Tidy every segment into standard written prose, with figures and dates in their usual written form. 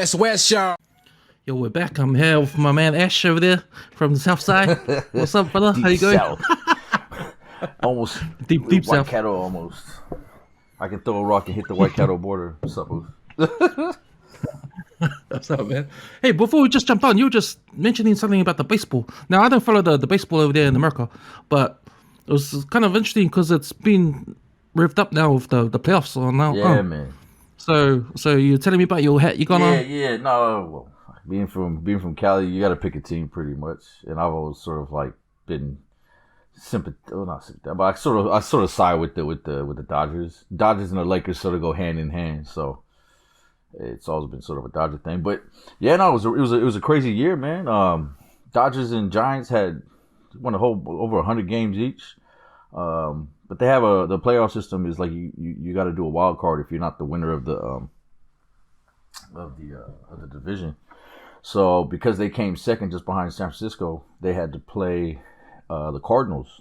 West Show. Yo, we're back. I'm here with my man Ash over there from the south side. What's up, brother? How you going? South. Almost Deep White south. Cattle almost. I can throw a rock and hit the White Cattle border. What's up, Booth? What's up, man? Hey, before we just jump on, you were just mentioning something about the baseball. Now, I don't follow the baseball over there in America, but it was kind of interesting because it's been revved up now with the playoffs on now. Yeah, man. So you're telling me about your hat? You gonna? Yeah. No, well, being from Cali, you got to pick a team pretty much, and I've always sort of like been not sympathetic, but I sort of side with the Dodgers. Dodgers and the Lakers sort of go hand in hand, so it's always been sort of a Dodger thing. But yeah, no, it was a crazy year, man. Dodgers and Giants had won over 100 games each. But they have the playoff system is like you got to do a wild card if you're not the winner of the division. So because they came second just behind San Francisco, they had to play the Cardinals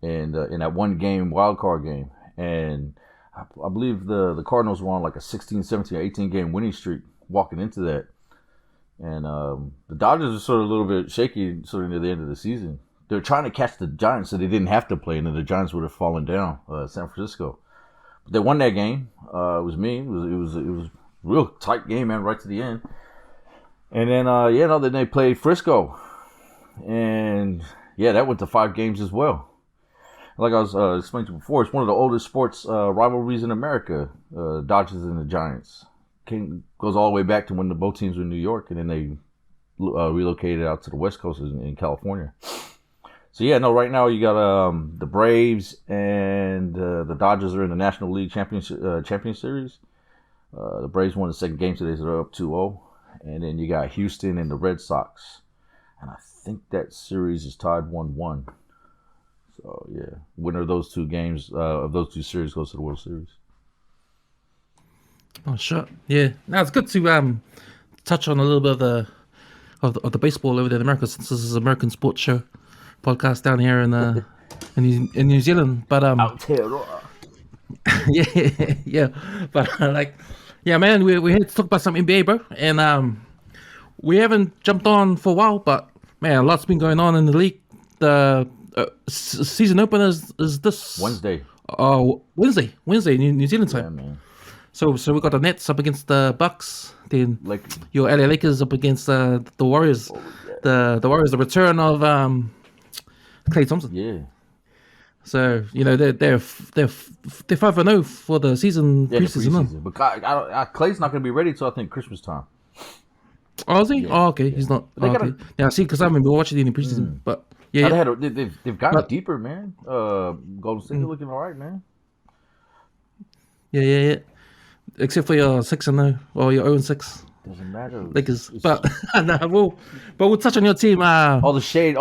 in that one game wild card game, and I believe the Cardinals were on like a 16, 17, or 18 game winning streak walking into that, and the Dodgers are sort of a little bit shaky sort of near the end of the season. They're trying to catch the Giants, so they didn't have to play, and then the Giants would have fallen down. San Francisco, but they won that game. It was a real tight game, man, right to the end. And then then they played Frisco, and yeah, that went to 5 games as well. Like I was explaining to you before, it's one of the oldest sports rivalries in America. Dodgers and the Giants goes all the way back to when both teams were in New York, and then they relocated out to the West Coast in California. So yeah, no, right now you got the Braves and the Dodgers are in the National League Champion Series. The Braves won the second game today, so they're up 2-0. And then you got Houston and the Red Sox. And I think that series is tied 1-1. So yeah, winner of those two games, of those two series goes to the World Series. Oh, sure. Yeah. Now it's good to touch on a little bit of the baseball over there in America, since this is an American sports show podcast down here in New Zealand. But Out here. yeah. But yeah, man, we're here to talk about some NBA, bro. And we haven't jumped on for a while, but man, a lot's been going on in the league. The season opener is this Wednesday. Wednesday, New Zealand time. Yeah, man. So we got the Nets up against the Bucks. Then Lakers. your LA Lakers up against the Warriors. Oh, yeah. The Warriors, the return of Klay Thompson. Yeah. So they're 5-0 for the season. Yeah, preseason. But Clay's not going to be ready till I think Christmas time. Oh, is he? Yeah. Oh, okay. He's not. They okay. Yeah, see, because I haven't been watching it in the preseason. But yeah, They've gotten deeper, man. Golden State looking all right, man. Yeah. Except for your 6-0 or your 0-6 Doesn't matter. Lakers. But we'll touch on your team. All the shade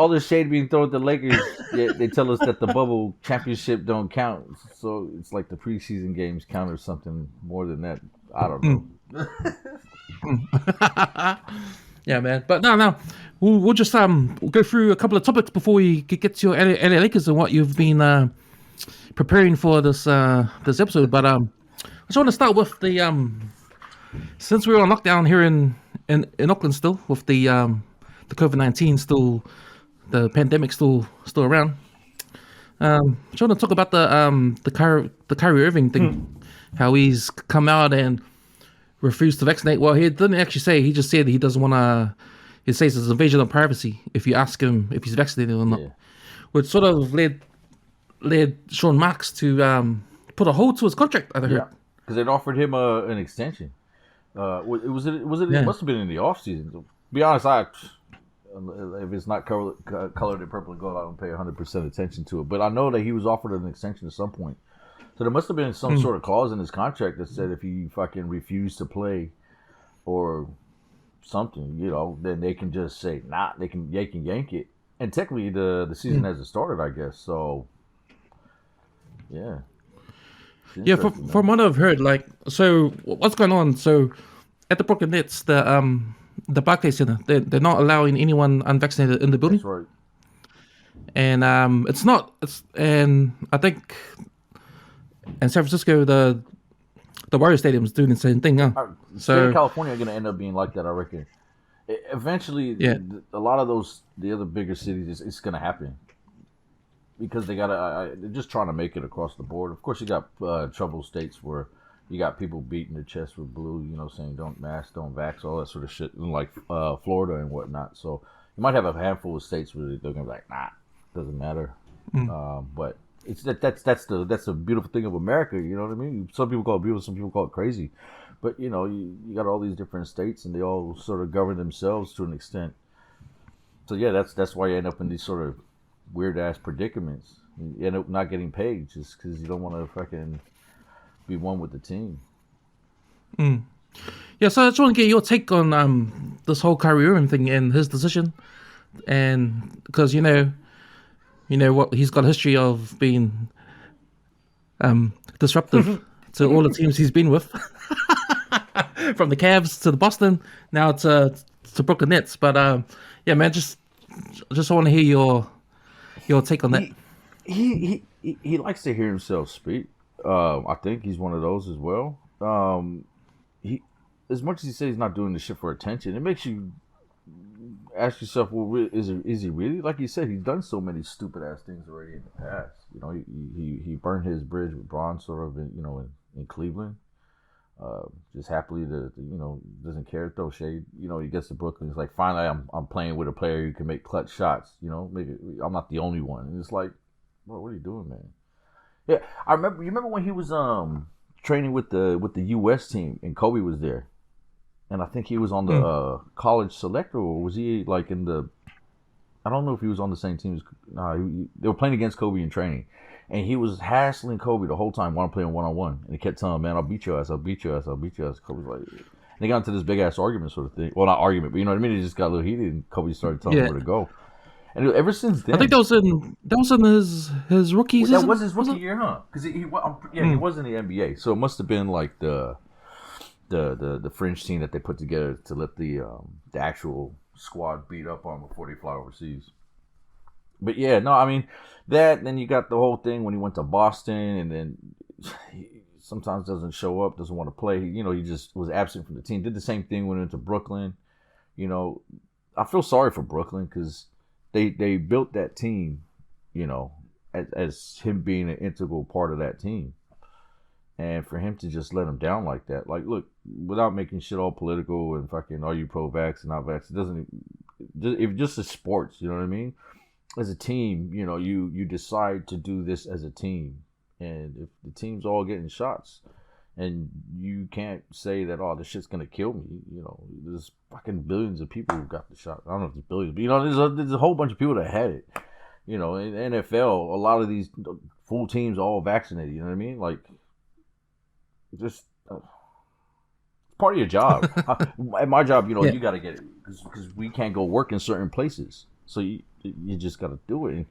being thrown at the Lakers. They tell us that the bubble championship don't count, so it's like the preseason games count or something more than that. I don't know. Yeah, man. But no, we'll just go through a couple of topics before we get to your LA Lakers and what you've been preparing for this episode. But I just want to start with the since we're on lockdown here in Auckland still, with the COVID-19 still, the pandemic still around. I just want to talk about the Kyrie Irving thing, how he's come out and refused to vaccinate. Well, he didn't actually say. He just said he doesn't want to. He says it's invasion of privacy if you ask him if he's vaccinated or not, which sort of led Sean Marks to put a hold to his contract. I heard because they'd offered him an extension. It must have been in the off season. To be honest, if it's not colored in purple and gold, I don't pay 100% attention to it. But I know that he was offered an extension at some point. So there must have been some sort of clause in his contract that said if he fucking refused to play or something, then they can just say they can yank it. And technically the season hasn't started, I guess. So yeah. Yeah, from what I've heard, so what's going on? So at the Brooklyn Nets, the Barclays Center, they're not allowing anyone unvaccinated in the building. That's right. And and I think in San Francisco, the the Warrior Stadium's doing the same thing, huh? State of California are going to end up being like that, I reckon. Eventually, a lot of the other bigger cities, it's going to happen. Because they're just trying to make it across the board. Of course, you got troubled states where you got people beating their chest with blue, saying don't mask, don't vax, all that sort of shit, like Florida and whatnot. So you might have a handful of states where they're gonna be like, nah, doesn't matter. But it's that's the beautiful thing of America. You know what I mean? Some people call it beautiful, some people call it crazy. But you got all these different states, and they all sort of govern themselves to an extent. So yeah, that's why you end up in these sort of weird ass predicaments. You end up not getting paid just because you don't want to fucking be one with the team. Yeah, so I just want to get your take on this whole Kyrie Irving thing and his decision, and because you know what, he's got a history of being disruptive to all the teams he's been with, from the Cavs to the Boston, now to Brooklyn Nets. But yeah, man, just want to hear your take on that. He likes to hear himself speak. I think he's one of those as well. He, as much as he says he's not doing this shit for attention, it makes you ask yourself, well, is he really? Like you said, he's done so many stupid ass things already in the past. He burned his bridge with Braun sort of in Cleveland. Just happily doesn't care to throw shade. He gets to Brooklyn. He's like, finally, I'm playing with a player who can make clutch shots. I'm not the only one. And it's like, what are you doing, man? Yeah, I remember. You remember when he was training with the U.S. team and Kobe was there, and I think he was on the college selector, or was he like in the? I don't know if he was on the same team as. They were playing against Kobe in training. And he was hassling Kobe the whole time while I'm playing one-on-one. And he kept telling him, man, I'll beat your ass, I'll beat your ass, I'll beat your ass. Kobe's like, and they got into this big-ass argument sort of thing. Well, not argument, but you know what I mean? It just got a little heated, and Kobe started telling him where to go. And ever since then... I think that was in his rookie season. That was his rookie year, huh? Because he was in the NBA. So it must have been like the fringe team that they put together to let the actual squad beat up on before they fly overseas. But yeah, no, I mean, then you got the whole thing when he went to Boston, and then he sometimes doesn't show up, doesn't want to play. He just was absent from the team. Did the same thing when he went to Brooklyn. I feel sorry for Brooklyn because they built that team, as him being an integral part of that team. And for him to just let him down like that, like, look, without making shit all political and fucking, are you pro-vax and not vax? It doesn't, if just as sports, you know what I mean? As a team, you decide to do this as a team. And if the team's all getting shots and you can't say that, oh, this shit's going to kill me, there's fucking billions of people who got the shot. I don't know if there's billions, but, there's a whole bunch of people that had it. In NFL, a lot of these full teams are all vaccinated, you know what I mean? Like, just part of your job. At my job, you got to get it because we can't go work in certain places. So you just got to do it. And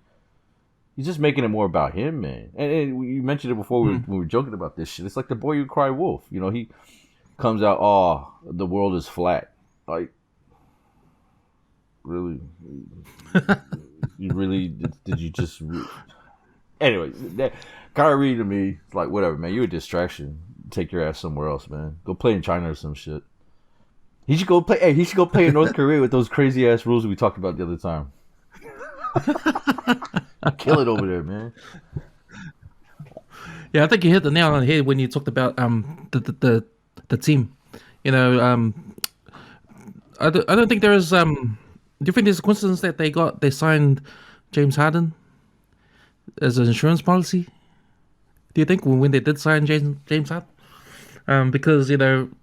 he's just making it more about him, man. And you mentioned it before when we were joking about this shit. It's like the boy who cried wolf. He comes out, oh, the world is flat. Like, really? You really? Did you just... Anyway, Kyrie to me, it's like, whatever, man. You're a distraction. Take your ass somewhere else, man. Go play in China or some shit. He should go play. Hey, he should go play in North Korea with those crazy ass rules we talked about the other time. Kill it over there, man. Yeah, I think you hit the nail on the head when you talked about the team. I don't think there is. Do you think there's a coincidence that they signed James Harden as an insurance policy? Do you think when they did sign James Harden? Because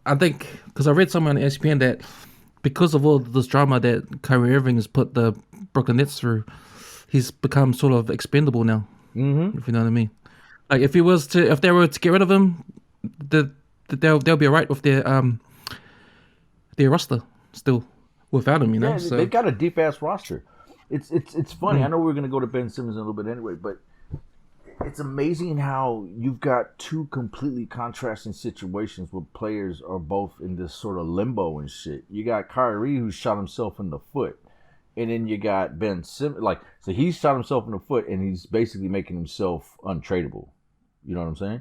I think because I read somewhere on ESPN that because of all this drama that Kyrie Irving has put the Brooklyn Nets through, he's become sort of expendable now. Mm-hmm. If you know what I mean. Like if they were to get rid of him, they'll be alright with their roster still without him. Yeah, so they've got a deep ass roster. It's funny. I know we're gonna go to Ben Simmons in a little bit anyway, but it's amazing how you've got two completely contrasting situations where players are both in this sort of limbo and shit. You got Kyrie who shot himself in the foot, and then you got Ben Simmons. So he's shot himself in the foot, and he's basically making himself untradeable. You know what I'm saying?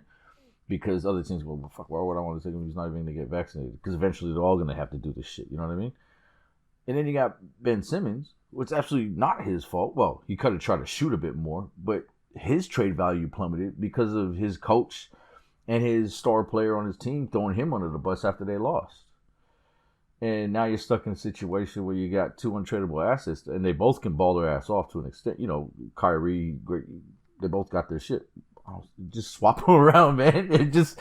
because other teams go, well, fuck, why would I want to take him? He's not even going to get vaccinated. Because eventually they're all going to have to do this shit. You know what I mean? And then you got Ben Simmons, which is absolutely not his fault. Well, he could have tried to shoot a bit more, but his trade value plummeted because of his coach and his star player on his team throwing him under the bus after they lost. And now you're stuck in a situation where you got two untradeable assets, and they both can ball their ass off to an extent. You know, Kyrie, great, they both got their shit. Just swap them around, man, and just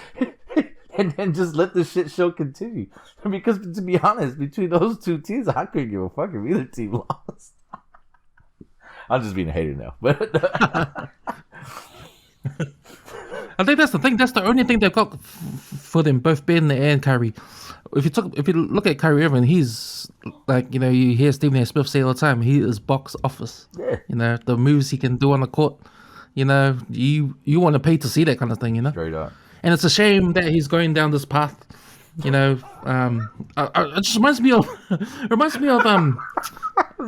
just let the shit show continue. Because to be honest, between those two teams, I couldn't give a fuck if either team lost. I'm just being a hater now, but I think that's the thing. That's the only thing they've got for them, both Ben and Kyrie. If you look at Kyrie Irving, he's like, you know, you hear Stephen A. Smith say all the time, he is box office. Yeah. You know, the moves he can do on the court. You know, you want to pay to see that kind of thing. You know, straight up. And it's a shame that he's going down this path. You know, it just reminds me of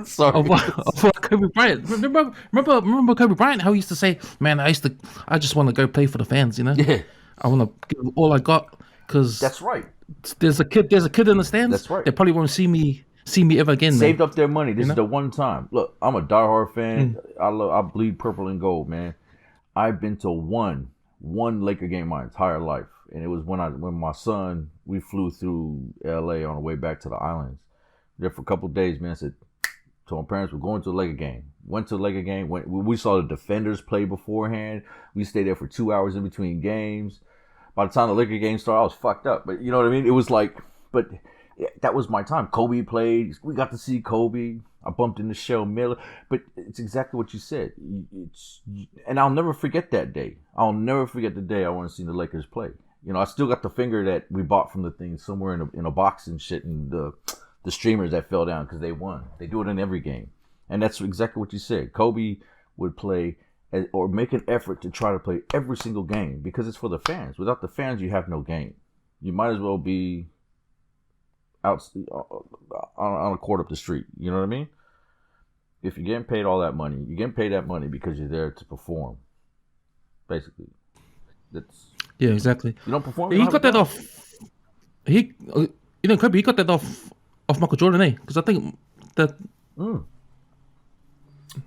Sorry. of Kobe Bryant. Remember Kobe Bryant? How he used to say, "Man, I just want to go play for the fans." You know, Yeah. I want to give all I got because That's right. There's a kid in the stands. That's right. They probably won't see me ever again. Saved up their money. This is the one time. Look, I'm a diehard fan. I bleed purple and gold, man. I've been to one Laker game my entire life, and it was when my son, we flew through LA on the way back to the islands. There for a couple of days, man. I said to my parents, we're going to a Laker game. Went to the Laker game. We saw the Defenders play beforehand. We stayed there for 2 hours in between games. By the time the Laker game started, I was fucked up. But you know what I mean? It was like, but that was my time. Kobe played. We got to see Kobe. I bumped into Shell Miller. But it's exactly what you said. And I'll never forget that day. I'll never forget the day I want to see the Lakers play. You know, I still got the finger that we bought from the thing somewhere in a box and shit, and the streamers that fell down because they won. They do it in every game. And that's exactly what you said. Kobe would play or make an effort to try to play every single game because it's for the fans. Without the fans, you have no game. You might as well be out on a court up the street. You know what I mean? If you're getting paid all that money, you're getting paid that money because you're there to perform. Basically, yeah, exactly. You don't perform. He got that off. Kobe. He got that off Michael Jordan, because I think that.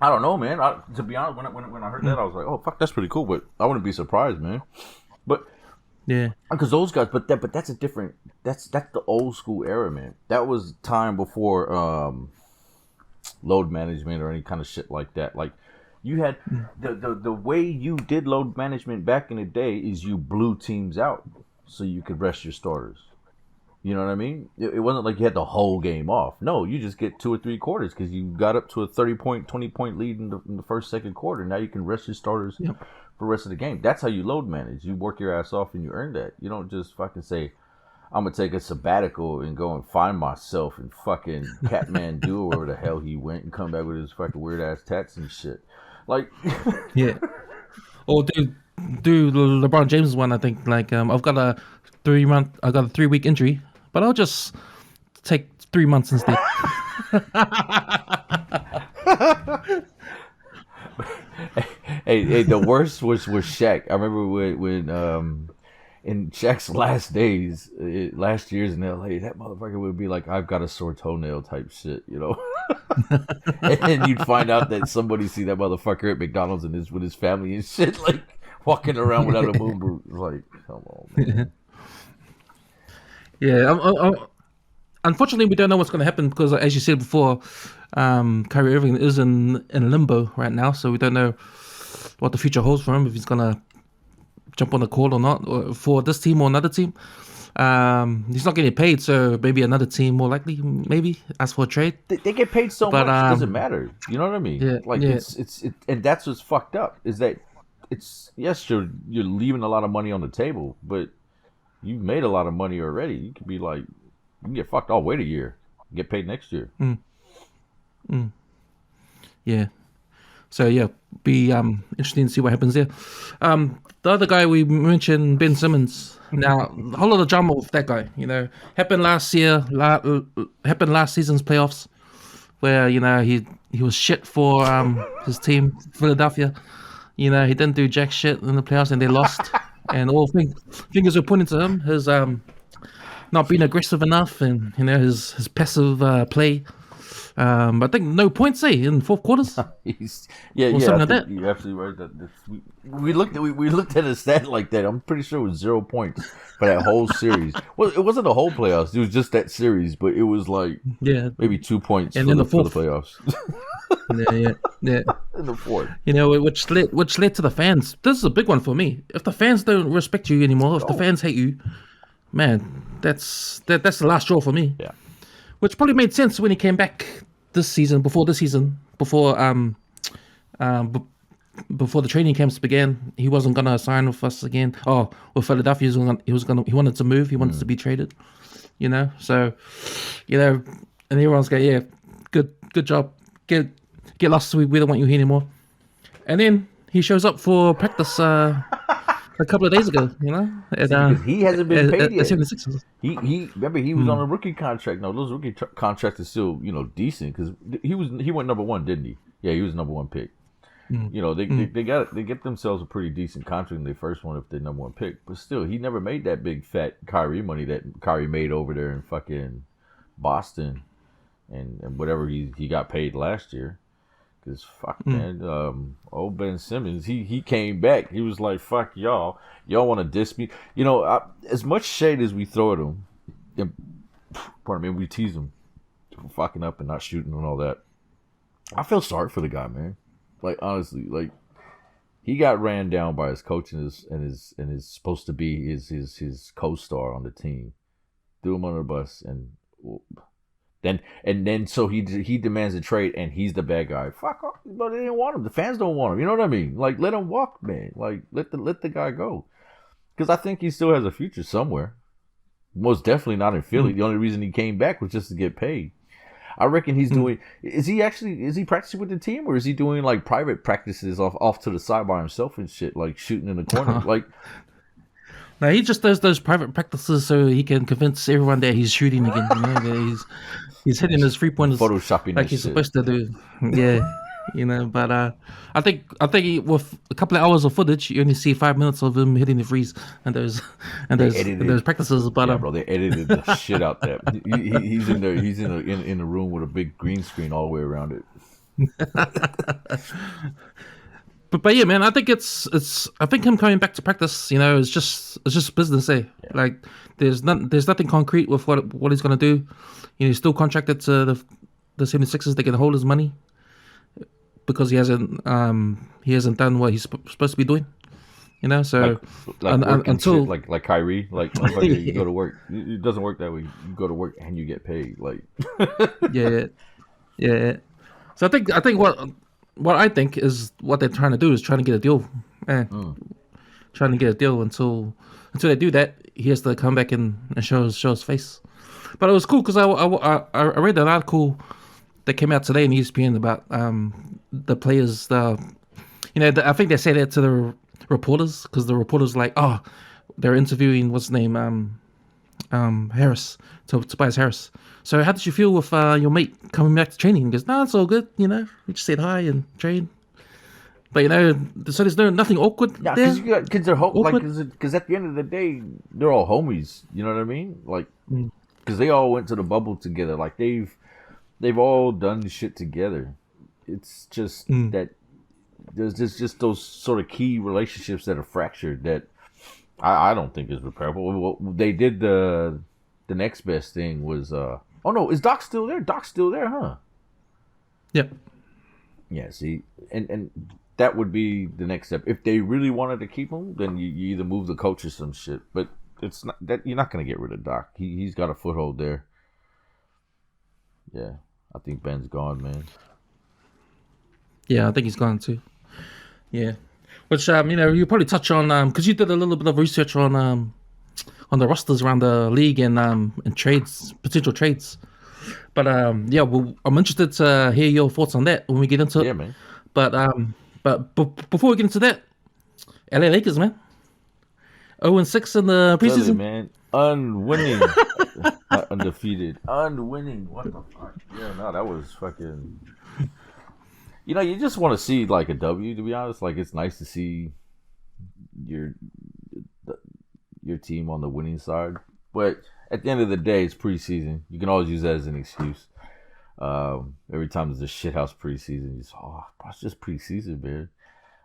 I don't know, man. To be honest, when I heard that, I was like, "Oh, fuck, that's pretty cool." But I wouldn't be surprised, man. But yeah, because those guys, but that's a different. That's the old school era, man. That was time before load management or any kind of shit like that. Like you had the way you did load management back in the day is you blew teams out so you could rest your starters. You know what I mean? It wasn't like you had the whole game off. No, you just get 2 or 3 quarters because you got up to a 30-point, 20-point lead in the first, second quarter. Now you can rest your starters for the rest of the game. That's how you load manage. You work your ass off and you earn that. You don't just fucking say, I'm going to take a sabbatical and go and find myself and fucking Kathmandu or wherever the hell he went and come back with his fucking weird-ass tats and shit. Like... yeah. Or do LeBron James one, I think. Like, I've got a 3-week injury. But I'll just take 3 months instead. hey, the worst was Shaq. I remember when in Shaq's last days, last year's in LA, that motherfucker would be like, I've got a sore toenail type shit, you know? And then you'd find out that somebody see that motherfucker at McDonald's and with his family and shit, like walking around without a boom boot. Like, come on, man. Yeah, unfortunately, we don't know what's going to happen because, as you said before, Kyrie Irving is in limbo right now, so we don't know what the future holds for him, if he's going to jump on the call or not, or for this team or another team. He's not getting paid, so maybe another team more likely, maybe ask for a trade. They get paid so much, it doesn't matter. You know what I mean? Yeah, like it's and that's what's fucked up is that yes, you're leaving a lot of money on the table, but you made a lot of money already. You could be like, you can get fucked. I'll wait a year, get paid next year. Yeah. So yeah, be interesting to see what happens there. The other guy we mentioned, Ben Simmons. Now, a whole lot of drama with that guy. You know, happened last season's playoffs, where he was shit for his team, Philadelphia. You know, he didn't do jack shit in the playoffs, and they lost. and all fingers were pointing to him. His not being aggressive enough, and his passive play. I think no points, in fourth quarters. Yeah, something I like think that. you're absolutely right. We looked at a stat like that. I'm pretty sure it was 0 points for that whole series. Well, it wasn't the whole playoffs. It was just that series, but it was like maybe 2 points and for in the fourth. playoffs. Yeah. In the fourth. Which led to the fans. This is a big one for me. If the fans don't respect you anymore, if the fans hate you, man, that's the last straw for me. Yeah. Which probably made sense when he came back before the training camps began. He wasn't gonna sign with us again. Oh, with Philadelphia, he wanted to move. He wanted to be traded. So, and everyone's going, yeah, good job. Get lost. We don't want you here anymore. And then he shows up for practice a couple of days ago. Because he hasn't been paid yet. 76ers. He remember he was on a rookie contract. No, those rookie contracts are still decent because he went number one, didn't he? Yeah, he was number one pick. They get themselves a pretty decent contract in their first one if they're number one pick. But still, he never made that big fat Kyrie money that Kyrie made over there in fucking Boston, and whatever he got paid last year. Because fuck, man, old Ben Simmons, he came back. He was like, fuck y'all want to diss me. As much shade as we throw at him, pardon me, we tease him for fucking up and not shooting and all that. I feel sorry for the guy, man. Like, honestly, like, he got ran down by his coach and his supposed to be his co-star on the team. Threw him under the bus and then so he demands a trade and he's the bad guy. Fuck off, but they didn't want him. The fans don't want him. You know what I mean? Like, let him walk, man. Like, let the guy go. Because I think he still has a future somewhere. Most definitely not in Philly. The only reason he came back was just to get paid. I reckon he's doing. Is he practicing with the team, or is he doing like private practices off to the side by himself and shit, like shooting in the corner? Like, no, he just does those private practices so he can convince everyone that he's shooting again. That he's hitting his 3-pointers photoshopping like he's supposed to do. Yeah. But I think with a couple of hours of footage, you only see 5 minutes of him hitting the threes and those practices. But bro, they edited the shit out there. He's in there. He's in the room with a big green screen all the way around it. But yeah, man, I think I think him coming back to practice, it's just business, Yeah. Like there's nothing concrete with what he's gonna do. He's still contracted to the 76ers. They can hold his money because he hasn't done what he's supposed to be doing. So until like Kyrie, you go to work. It doesn't work that way. You go to work and you get paid. Like yeah. So I think what I think is what they're trying to do is trying to get a deal. Trying to get a deal until they do that, he has to come back and show his face. But it was cool because I read an article that came out today in ESPN about the players. I think they say that to the reporters because the reporters like, they're interviewing what's his name, Tobias Harris. So how did you feel with your mate coming back to training? He goes, no, it's all good. We just said hi and trained. But so there's nothing awkward. Yeah, because they're because at the end of the day, they're all homies. You know what I mean? Like, because they all went to the bubble together. Like they've all done shit together. It's just that there's just those sort of key relationships that are fractured that I don't think is repairable. Well, they did the next best thing was oh no, is Doc still there? Doc's still there, huh? Yep. Yeah, see, and that would be the next step. If they really wanted to keep him, then you either move the coach or some shit. But it's not that you're not gonna get rid of Doc. He's got a foothold there. Yeah, I think Ben's gone, man. Yeah, I think he's gone too. Yeah, which you probably touch on because you did a little bit of research on the rosters around the league and potential trades. But I'm interested to hear your thoughts on that when we get into it. Yeah, man. But before we get into that, LA Lakers, man, 0-6 in the preseason, man, unwinning, not undefeated, unwinning. What the fuck? Yeah, no, that was fucking. You just want to see like a W. To be honest, like it's nice to see your team on the winning side. But at the end of the day, it's preseason. You can always use that as an excuse. Every time there's a shithouse preseason, it's just preseason, man.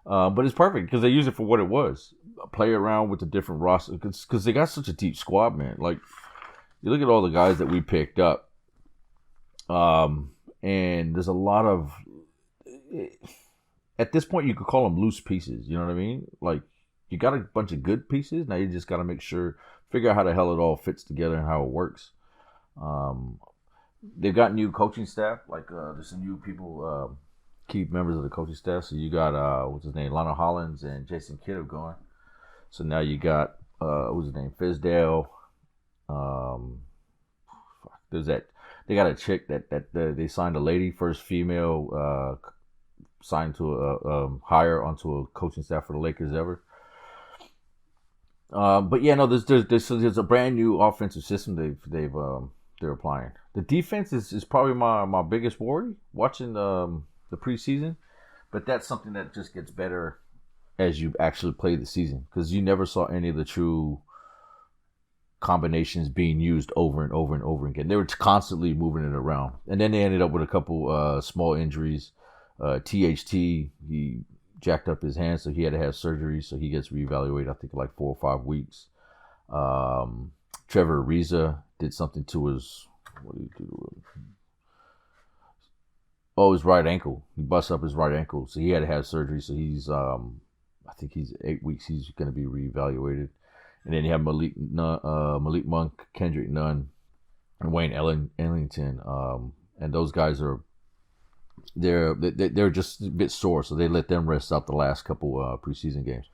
But it's perfect because they use it for what it was. Play around with the different roster because they got such a deep squad, man. Like, you look at all the guys that we picked up, and there's a lot of, at this point, you could call them loose pieces. You know what I mean? Like, you got a bunch of good pieces. Now you just got to figure out how the hell it all fits together and how it works. They've got new coaching staff. Like, there's some new people, key members of the coaching staff. So you got, what's his name? Lionel Hollins and Jason Kidd are going. So now you got, what's his name? Fizdale. There's that. They got a chick that they signed, a lady, first female signed to a hire onto a coaching staff for the Lakers ever. But yeah, no, there's a brand new offensive system they're applying. The defense is probably my biggest worry watching the preseason, but that's something that just gets better as you actually play the season, because you never saw any of the true combinations being used over and over and over again. They were constantly moving it around, and then they ended up with a couple small injuries. THT, he jacked up his hand, so he had to have surgery, so he gets reevaluated, I think, like 4 or 5 weeks. Trevor Ariza did something to his, what did he do? Oh, his right ankle. He busted up his right ankle, so he had to have surgery, so he's, I think he's 8 weeks, he's going to be reevaluated. And then you have Malik Monk, Kendrick Nunn, and Wayne Ellington, and those guys are, they're just a bit sore, so they let them rest out the last couple preseason games.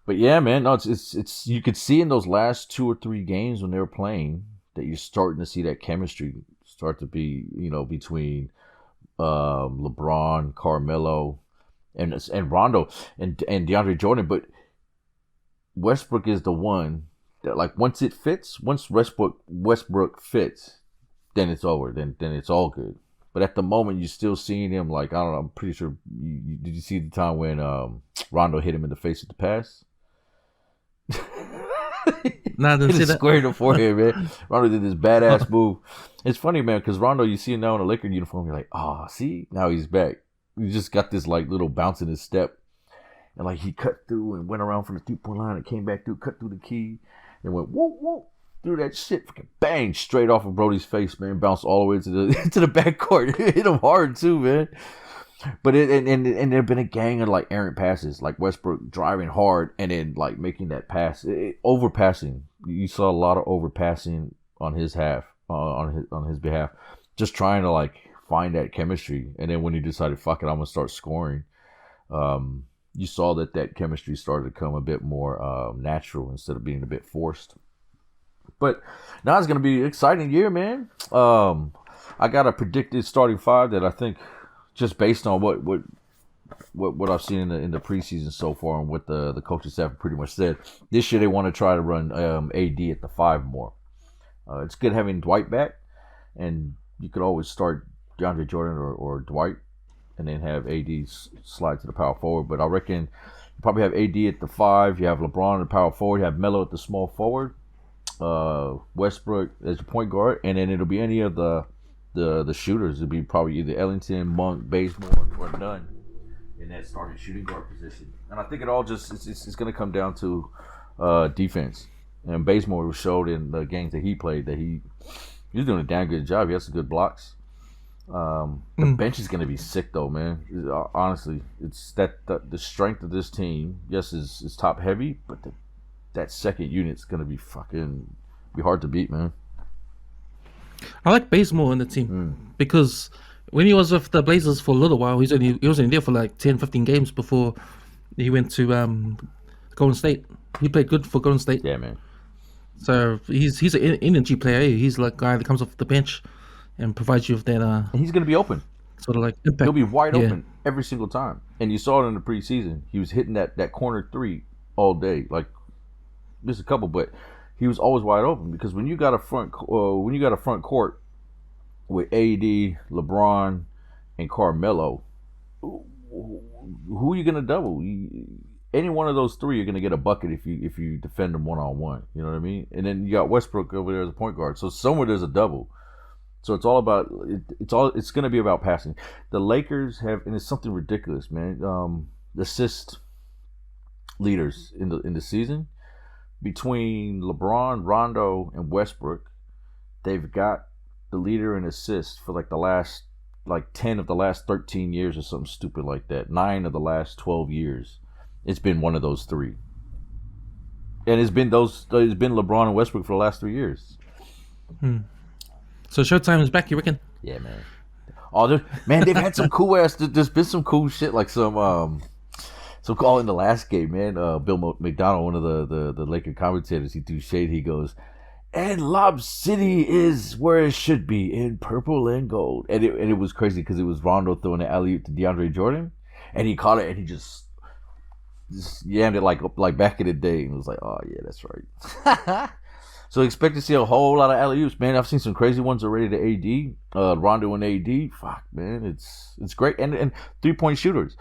But yeah, man, no, it's you could see in those last 2 or 3 games when they were playing that you're starting to see that chemistry start to be, between LeBron, Carmelo, and Rondo and DeAndre Jordan. But Westbrook is the one that, like, once Westbrook fits, then it's over. Then it's all good. But at the moment, you're still seeing him, like, I don't know, I'm pretty sure, did you see the time when Rondo hit him in the face with the pass? No, I didn't see that. Square in the forehead, man. Rondo did this badass move. It's funny, man, because Rondo, you see him now in a Lakers uniform, you're like, see? Now he's back. He just got this, like, little bounce in his step. And, like, he cut through and went around from the 3-point line and came back through, cut through the key, and went, whoa, whoa. Threw that shit, fucking bang, straight off of Brody's face, man. Bounced all the way to the backcourt. Hit him hard too, man. But there've been a gang of, like, errant passes, like Westbrook driving hard and then, like, making that pass, overpassing. You saw a lot of overpassing on his behalf, just trying to, like, find that chemistry. And then when he decided, fuck it, I'm gonna start scoring, you saw that chemistry started to come a bit more natural instead of being a bit forced. But now it's going to be an exciting year, man. I got a predicted starting 5 that I think, just based on what I've seen in the preseason so far and what the coaching staff pretty much said, this year they want to try to run AD at the 5 more. It's good having Dwight back, and you could always start DeAndre Jordan or Dwight, and then have AD slide to the power forward. But I reckon you probably have AD at the 5. You have LeBron at the power forward. You have Melo at the small forward. Westbrook as your point guard, and then it'll be any of the shooters. It'll be probably either Ellington, Monk, Bazemore, or Nunn in that starting shooting guard position. And I think it all just it's going to come down to defense. And Bazemore showed in the games that he played that he's doing a damn good job. He has some good blocks. The bench is going to be sick though, man. Honestly, it's that the strength of this team, yes, is top heavy, but that second unit's gonna be hard to beat, man. I like Bazemore in the team because when he was with the Blazers for a little while, he was only there for like 10, 15 games before he went to Golden State. He played good for Golden State. Yeah, man. So he's an energy player. He's like a guy that comes off the bench and provides you with that. And he's gonna be open. Sort of like impact. He'll be wide open every single time. And you saw it in the preseason. He was hitting that corner 3 all day, like. Just a couple, but he was always wide open because when you got a front court with AD, LeBron, and Carmelo, who are you gonna double? any one of those three, you're gonna get a bucket if you defend them 1-on-1. You know what I mean? And then you got Westbrook over there as a point guard. So somewhere there's a double. So it's all about it's gonna be about passing. The Lakers have, and it's something ridiculous, man. The assist leaders in the season between LeBron, Rondo, and Westbrook, they've got the leader in assists for like the last 10 of the last 13 years or something stupid like that. 9 of the last 12 years. It's been one of those three. And it's been LeBron and Westbrook for the last 3 years. So Showtime is back, you reckon? Yeah, man. Oh, man, they've had some cool ass. There's been some cool shit, like some call in the last game, man. Bill McDonald, one of the Laker commentators, he threw shade. He goes, "And Lob City is where it should be, in purple and gold." And it was crazy because it was Rondo throwing the alley-oop to DeAndre Jordan, and he caught it and he just yammed it like back in the day, and it was like, oh yeah, that's right. So expect to see a whole lot of alley-oops, man. I've seen some crazy ones already to AD, Rondo and AD. Fuck, man, it's great. And 3-point shooters.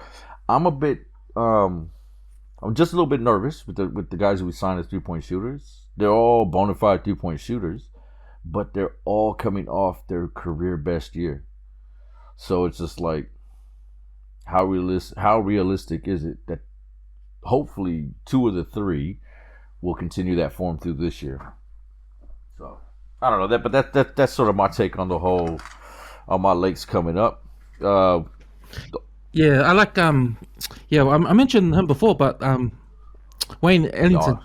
I'm just a little bit nervous with the guys who we signed as 3-point shooters. They're all bona fide 3-point shooters, but they're all coming off their career best year. So it's just like, how realistic is it that hopefully 2 of the 3 will continue that form through this year? So I don't know that, but that's sort of my take on the whole on my Lakes coming up. Yeah, I like I mentioned him before, but Wayne Ellington,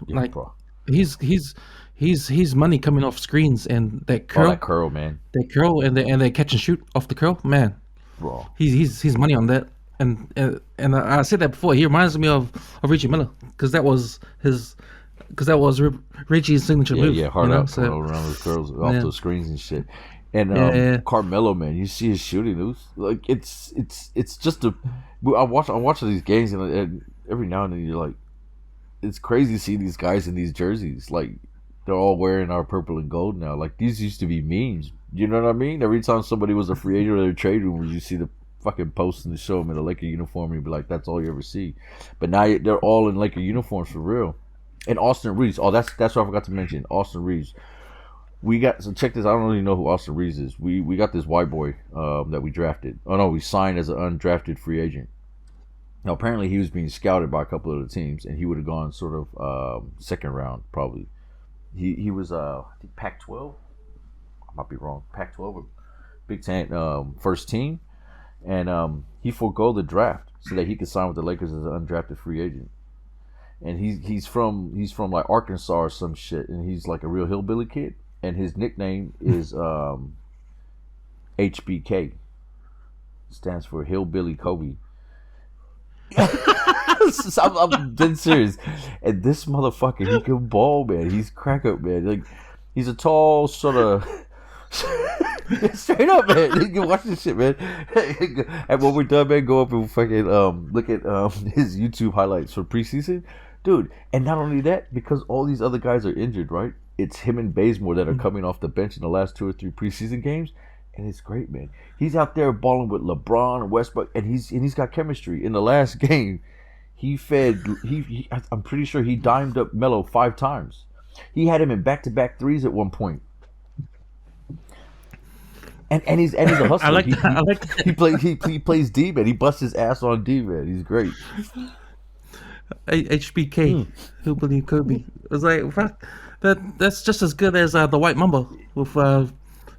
he's money coming off screens, and that curl, man, and they catch and shoot off the curl, man. Bro, he's money on that, and I said that before. He reminds me of Reggie Miller because that was Reggie's signature move. Yeah, hard out around those curls off those screens and shit. And Carmelo, man, you see his shooting. It was like it's just I'm watching these games, and every now and then you're like, it's crazy to see these guys in these jerseys. Like, they're all wearing our purple and gold now. Like, these used to be memes. You know what I mean? Every time somebody was a free agent or a trade room, you see the fucking post and show them in a Laker uniform, and you'd be like, that's all you ever see. But now they're all in Laker uniforms for real. And Austin Reeves. Oh, that's what I forgot to mention. Austin Reeves. So check this. I don't really know who Austin Reeves is. We got this white boy that we drafted. Oh no, we signed as an undrafted free agent. Now apparently he was being scouted by a couple of the teams, and he would have gone sort of second round probably. He was Pac-12. I might be wrong. Pac-12 or Big Ten first team, and he forego the draft so that he could sign with the Lakers as an undrafted free agent. And he's from like Arkansas or some shit, and he's like a real hillbilly kid. And his nickname is HBK. Stands for Hillbilly Kobe. I'm dead serious. And this motherfucker, he can ball, man. He's crack up, man. Like, he's a tall sort of straight up, man. You can watch this shit, man. And when we're done, man, go up and fucking look at his YouTube highlights for preseason, dude. And not only that, because all these other guys are injured, right? It's him and Bazemore that are coming off the bench in the last 2 or 3 preseason games, and it's great, man. He's out there balling with LeBron and Westbrook, and he's got chemistry. In the last game, I'm pretty sure he dimed up Melo 5 times. He had him in back-to-back threes at one point. And he's a hustler. I like that. He plays D, man. He busts his ass on D, man. He's great. HBK, who believe Kobe? It was like, fuck, that's just as good as the White Mamba with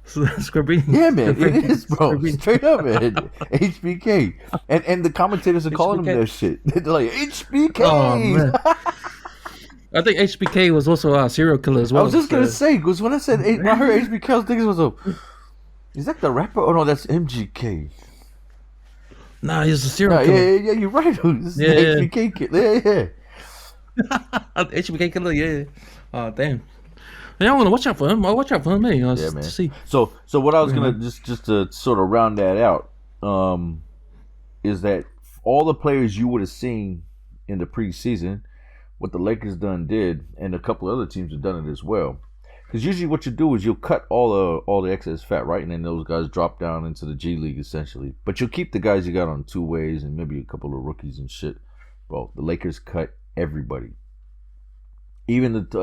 Scrabini. Yeah, man, it is, bro. Straight up, man. HBK, and the commentators are calling him that shit. They're like, HBK. Oh, man. I think HBK was also a serial killer as well. I was just gonna say, because when I heard HBK, I was thinking to myself, is that the rapper? Oh no, that's MGK. Nah, he's a serial killer. Yeah, you're right. This is the HBK kid. Yeah. HBK killer, yeah. Oh, damn. Yeah, I want to watch out for him. I'll watch out for him, man. Yeah, man. To see. So what I was gonna just to sort of round that out, is that all the players you would have seen in the preseason, what the Lakers did, and a couple of other teams have done it as well. Because usually what you do is you'll cut all the excess fat, right? And then those guys drop down into the G League, essentially. But you'll keep the guys you got on 2 ways and maybe a couple of rookies and shit. Bro, the Lakers cut everybody. Even it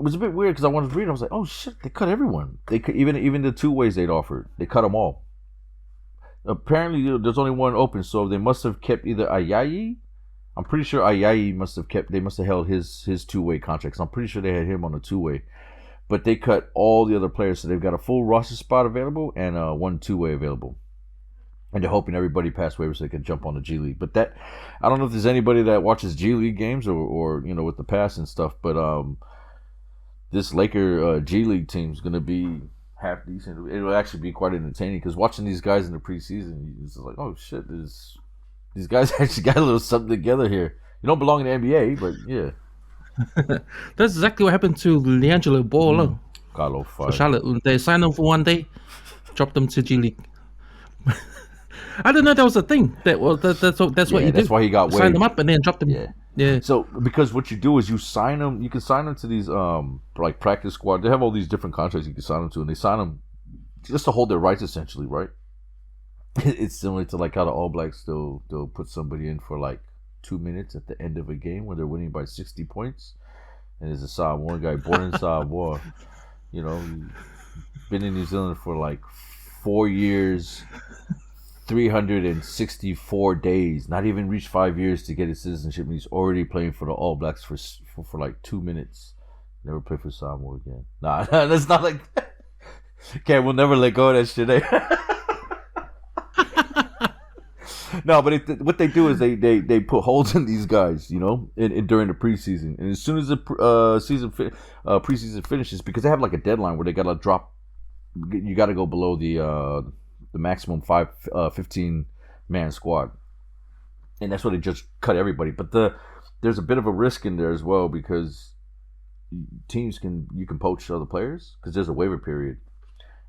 was a bit weird because I wanted to read. I was like, oh shit, they cut everyone. They cut, even the 2-ways they'd offered. They cut them all. Apparently, there's only one open, so they must have kept either Ayayi. I'm pretty sure Ayayi must have held his 2-way contracts. I'm pretty sure they had him on a 2-way. But they cut all the other players, so they've got a full roster spot available and one 2-way available. And they're hoping everybody past waivers so they can jump on the G League. But that, I don't know if there's anybody that watches G League games or with the pass and stuff. But this Laker G League team is going to be half decent. It'll actually be quite entertaining because watching these guys in the preseason, it's just like, oh shit, these guys actually got a little something together here. You don't belong in the NBA, but yeah. That's exactly what happened to LiAngelo Ball. Carlo for Charlotte. They signed him for one day, dropped him to G League. I didn't know that was a thing. That's what you do. That's why he got waived. Signed him up and then dropped him. Yeah. So because what you do is you sign them. You can sign them to these like practice squad. They have all these different contracts you can sign them to, and they sign them just to hold their rights, essentially, right? It's similar to like how the All Blacks they'll put somebody in for like 2 minutes at the end of a game where they're winning by 60 points, and there's a Samoan guy born in Samoa, been in New Zealand for like 4 years. 364 days, not even reached 5 years to get his citizenship, and he's already playing for the All Blacks for like 2 minutes. Never play for Samoa again. Nah, that's not like that. Okay, we'll never let go of that shit. No, but what they do is they put holes in these guys, during the preseason, and as soon as the preseason finishes, because they have like a deadline where they gotta drop, you gotta go below the maximum 15-man squad, and that's why they just cut everybody. But there's a bit of a risk in there as well because teams can poach other players because there's a waiver period,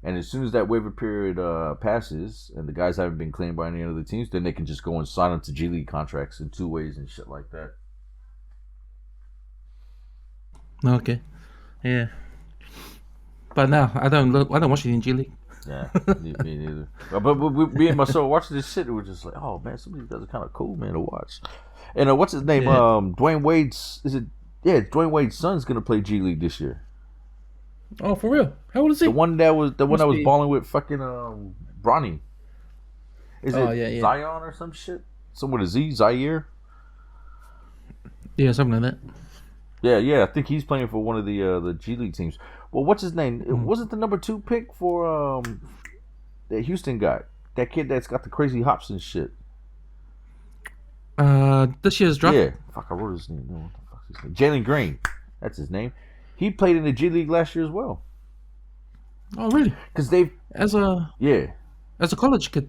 and as soon as that waiver period passes and the guys haven't been claimed by any other teams, then they can just go and sign them to G League contracts in 2-ways and shit like that. Okay, yeah, but now I don't watch it in G League. Yeah, me neither. But me and my son watching this shit, we were just like, oh man, some of these guys are kind of cool, man, to watch. And what's his name? Yeah. Dwayne Wade's Dwayne Wade's son's gonna play G League this year. Oh, for real? How old is he? The one that was balling with fucking Bronny. Is it Zion or some shit? Someone with a Z, Zaire? Yeah, something like that. Yeah, I think he's playing for one of the G League teams. Well, what's his name? Wasn't the number 2 pick for that Houston guy? That kid that's got the crazy hops and shit. This year's draft. Yeah, fuck, I wrote his name. No, what the fuck's his name? Jalen Green. That's his name. He played in the G League last year as well. Oh, really? Because they as a college kid.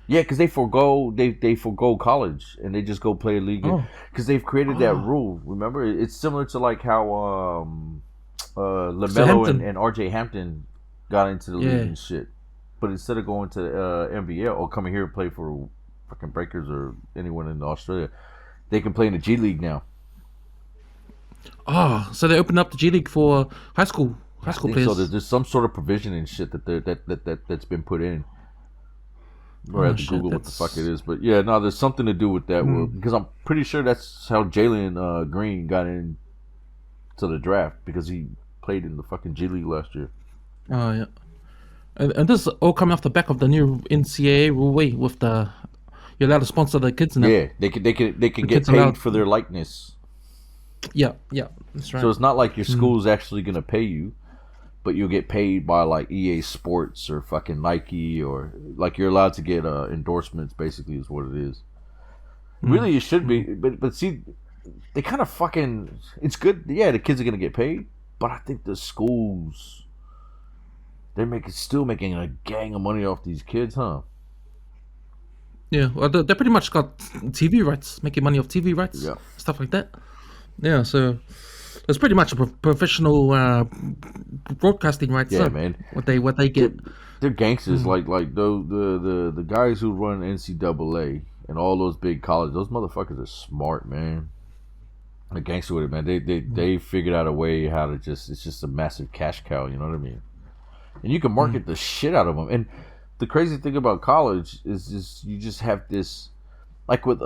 Yeah, because they forgo college and they just go play a league. Because they've created that rule. Remember, it's similar to like how LaMelo and RJ Hampton got into the league and shit. But instead of going to NBA or coming here and play for fucking Breakers or anyone in Australia, they can play in the G League now. Oh, so they opened up the G League for high school players. So there's some sort of provision and shit that's been put in. Or I have to Google what the fuck it is, but yeah, no, there's something to do with that because I'm pretty sure that's how Jalen Green got in to the draft because he played in the fucking G League last year. Oh yeah, and this is all coming off the back of the new NCAA rule with the you're allowed to sponsor the kids now. Yeah, they can get paid for their likeness. Yeah, that's right. So it's not like your school's actually gonna pay you, but you'll get paid by like EA Sports or fucking Nike or like you're allowed to get endorsements. Basically, is what it is. Really, it should be, but see, they kind of fucking. It's good. Yeah, the kids are gonna get paid, but I think the schools they're still making a gang of money off these kids, huh? Yeah, well, they pretty much got TV rights, making money off TV rights, stuff like that. Yeah, so it's pretty much a professional broadcasting rights. Yeah, man. What they get. They're gangsters, like the guys who run NCAA and all those big colleges. Those motherfuckers are smart, man. They're gangster with it, man. They figured out a way how to it's just a massive cash cow. You know what I mean? And you can market the shit out of them. And the crazy thing about college is you just have this, like with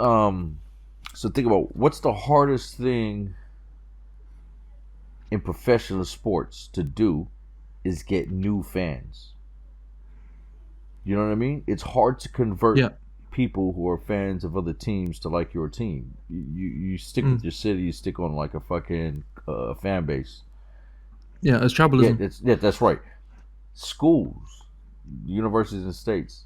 So think about what's the hardest thing in professional sports to do is get new fans. You know what I mean? It's hard to convert people who are fans of other teams to like your team. You stick with your city, you stick on like a fucking fan base. Yeah, it's tribalism. Yeah, that's right. Schools, universities and states,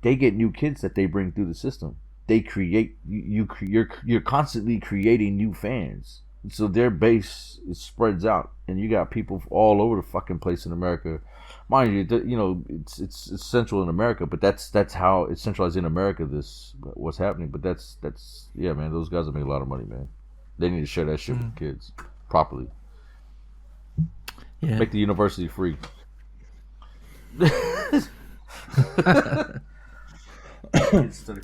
they get new kids that they bring through the system. They create you're constantly creating new fans. So their base spreads out, and you got people all over the fucking place in America. Mind you, it's central in America, but that's how it's centralized in America. What's happening, but that's yeah, man. Those guys are making a lot of money, man. They need to share that shit with the kids properly. Yeah. Make the university free.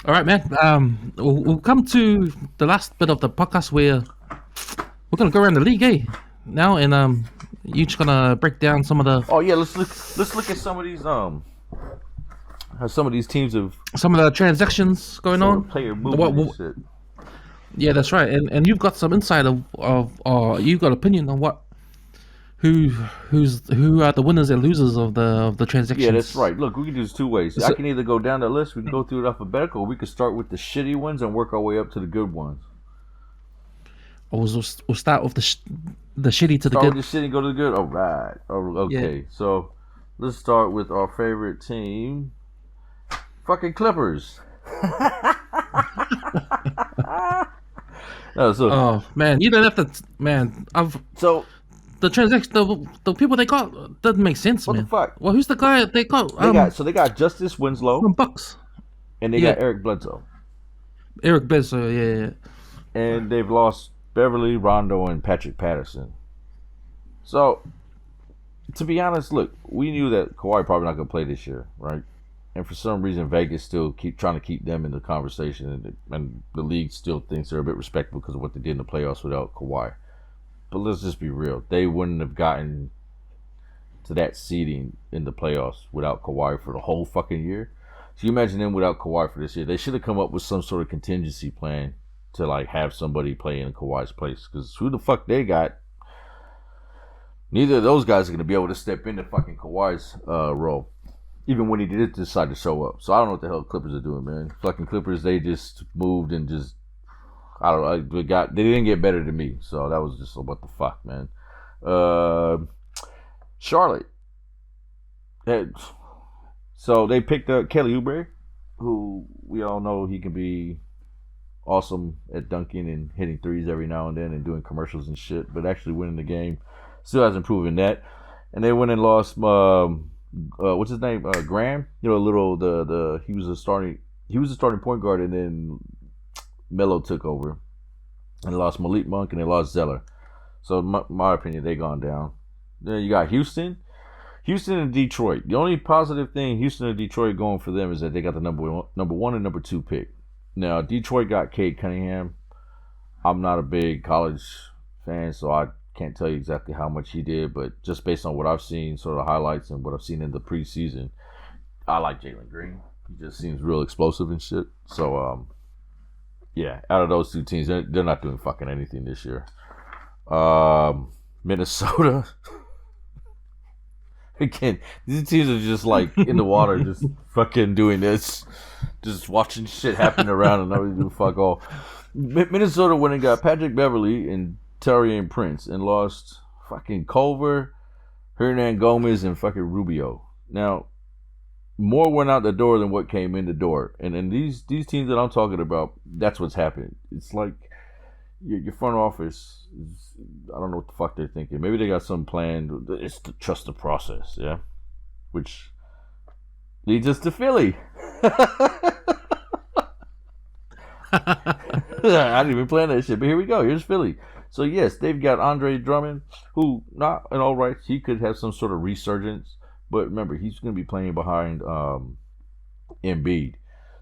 All right, man. We'll come to the last bit of the podcast where we're gonna go around the league, now, and you're just gonna break down some of the. Oh yeah, let's look at some of these how some of these teams have some of the transactions going on. Player movement and shit. Yeah, that's right, and you've got some insight of you've got opinion on who are the winners and losers of the transactions. Yeah, that's right. Look, we can do this two ways. I can either go down the list, we can go through it alphabetical, or we can start with the shitty ones and work our way up to the good ones. Or we'll start with the shitty to the good. Start with the shitty, go to the good. All right. Okay. Yeah. So let's start with our favorite team, fucking Clippers. Oh man, you don't have to. Man, the transaction, the people they got doesn't make sense, what man. The fuck? Well, who's the guy they got? They got Justice Winslow from Bucks, and they got Eric Bledsoe. Eric Bledsoe, yeah. And they've lost Beverly, Rondo, and Patrick Patterson. So, to be honest, look, we knew that Kawhi probably not going to play this year, right? And for some reason, Vegas still trying to keep them in the conversation, and the league still thinks they're a bit respectable because of what they did in the playoffs without Kawhi. But let's just be real. They wouldn't have gotten to that seeding in the playoffs without Kawhi for the whole fucking year. So you imagine them without Kawhi for this year. They should have come up with some sort of contingency plan to like have somebody play in Kawhi's place. Because who the fuck they got? Neither of those guys are going to be able to step into fucking Kawhi's role. Even when he did decide to show up. So I don't know what the hell the Clippers are doing, man. Fucking Clippers, they just moved and just... I don't know. They didn't get better than me. So that was just what the fuck, man. Charlotte. So they picked up Kelly Oubre, who we all know he can be awesome at dunking and hitting threes every now and then and doing commercials and shit, but actually winning the game still hasn't proven that. And they went and lost what's his name? Graham. You know, he was a starting point guard, and then Melo took over. And they lost Malik Monk and they lost Zeller. So in my opinion, they gone down. Then you got Houston and Detroit. The only positive thing Houston and Detroit going for them is that they got the number one and number 2 pick. Now Detroit got Cade Cunningham. I'm not a big college fan, so I can't tell you exactly how much he did, but just based on what I've seen, sort of highlights and what I've seen in the preseason, I like Jalen Green. He just seems real explosive and shit. So yeah, out of those two teams, they're not doing fucking anything this year. Minnesota. Again, these teams are just like in the water, just fucking doing this, just watching shit happen around and not really do fuck all. Minnesota went and got Patrick Beverly and Taurean Prince and lost fucking Culver, Hernan Gomez, and fucking Rubio. Now, more went out the door than what came in the door. And these teams that I'm talking about, that's what's happened. It's like your front office, I don't know what the fuck they're thinking. Maybe they got some plan. It's to trust the process, yeah? Which leads us to Philly. I didn't even plan that shit, but here we go. Here's Philly. So, yes, they've got Andre Drummond, who, not in all rights, he could have some sort of resurgence. But remember, he's going to be playing behind Embiid.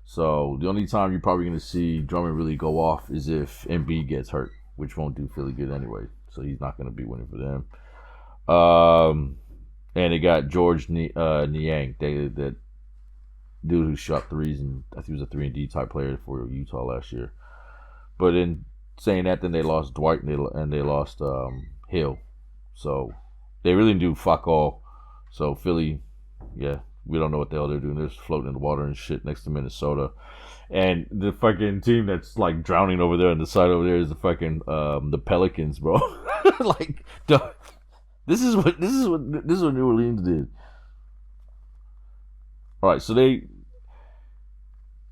So the only time you're probably going to see Drummond really go off is if Embiid gets hurt, which won't do Philly good anyway. So he's not going to be winning for them. And they got George Niang, that dude who shot threes, and I think he was a 3-and-D type player for Utah last year. But in saying that, then they lost Dwight and they lost Hill. So they really do fuck all. So Philly, yeah, we don't know what the hell they're doing. They're just floating in the water and shit next to Minnesota. And the fucking team that's like drowning over there on the side over there is the fucking the Pelicans, bro. Like, this is what New Orleans did. All right, so they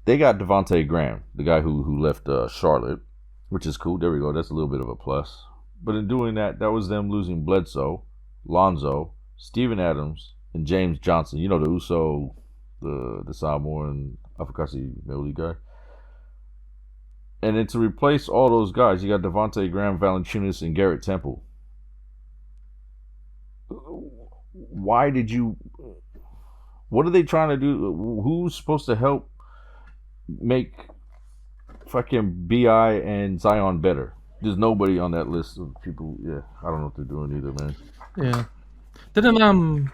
got Devontae Graham, the guy who left Charlotte, which is cool. There we go. That's a little bit of a plus. But in doing that, that was them losing Bledsoe, Lonzo, Steven Adams, and James Johnson. You know, the Uso, the Samoan Afukasi Meli guy. And then to replace all those guys, you got Devontae Graham, Valanciunas, and Garrett Temple. Why did you... What are they trying to do? Who's supposed to help make fucking BI and Zion better? There's nobody on that list of people. Yeah, I don't know what they're doing either, man. Yeah. Didn't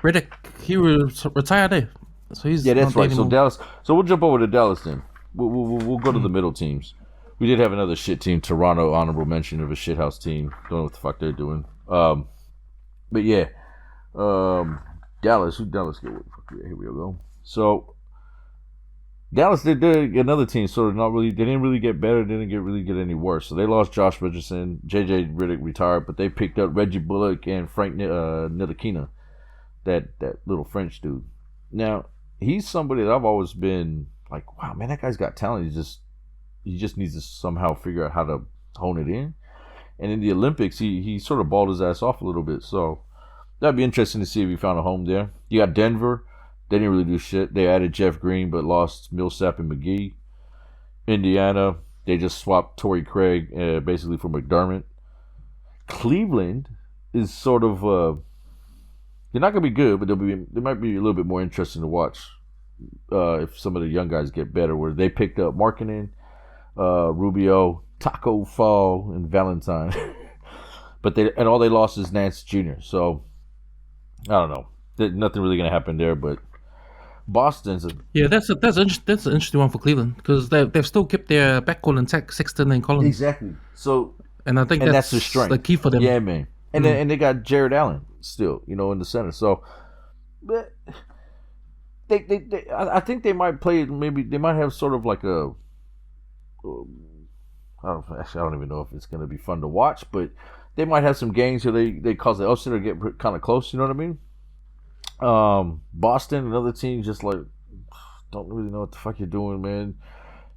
Riddick, he was retired there, so he's that's right. So Dallas. So we'll jump over to Dallas then. We'll go to the middle teams. We did have another shit team, Toronto, honorable mention of a shithouse team. Don't know what the fuck they're doing. But yeah, Dallas. Who Dallas get? Here we go. So Dallas did another team, sort of not really. They didn't really get better. Didn't really get any worse. So they lost Josh Richardson. JJ Redick retired, but they picked up Reggie Bullock and Frank Ntilikina, that little French dude. Now he's somebody that I've always been like, wow, man, that guy's got talent. He just needs to somehow figure out how to hone it in. And in the Olympics, he sort of balled his ass off a little bit. So that'd be interesting to see if he found a home there. You got Denver. They didn't really do shit. They added Jeff Green, but lost Millsap and McGee. Indiana, they just swapped Torrey Craig basically for McDermott. Cleveland is sort of they're not gonna be good, but they might be a little bit more interesting to watch if some of the young guys get better. Where they picked up Markkanen, Rubio, Taco Fall, and Valentine, but all they lost is Nance Jr. So I don't know. Nothing really gonna happen there, but Boston's that's an interesting one for Cleveland because they've still kept their backcourt intact, Sexton and Collins. Exactly. So and I think that's their strength, the key for them. Yeah, man. And then they got Jared Allen still, in the center. So I think they might play. Maybe they might have sort of like a. I don't even know if it's gonna be fun to watch, but they might have some games where they cause the upset or get kind of close. You know what I mean? Boston, another team, just like don't really know what the fuck you're doing, man.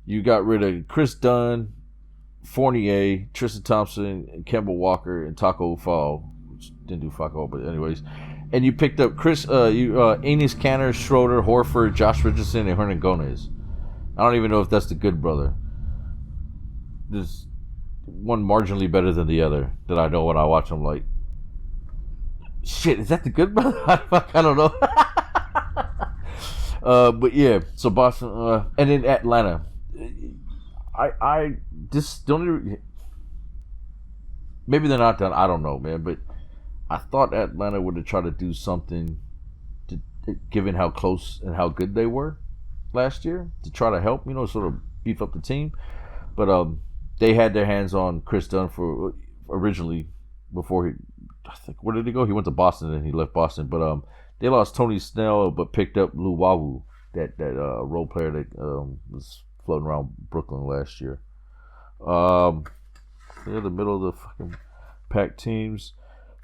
You got rid of Chris Dunn, Fournier, Tristan Thompson, and Kemba Walker, and Taco Fall, which didn't do fuck all, but anyways. And you picked up Enes Kanter, Schroeder, Horford, Josh Richardson, and Hernan Gomez. I don't even know if that's the good brother. There's one marginally better than the other that I know when I watch them. Like, shit, is that the good brother? I don't know. But yeah, so Boston, and then Atlanta. I just don't even, maybe they're not done. I don't know, man. But I thought Atlanta would have tried to do something, given how close and how good they were last year, to try to help, sort of beef up the team. But they had their hands on Chris Dunn for originally before I think, where did he go? He went to Boston and he left Boston. But they lost Tony Snell, but picked up Lou Wawu, that role player that was floating around Brooklyn last year. They're the middle of the fucking pack teams.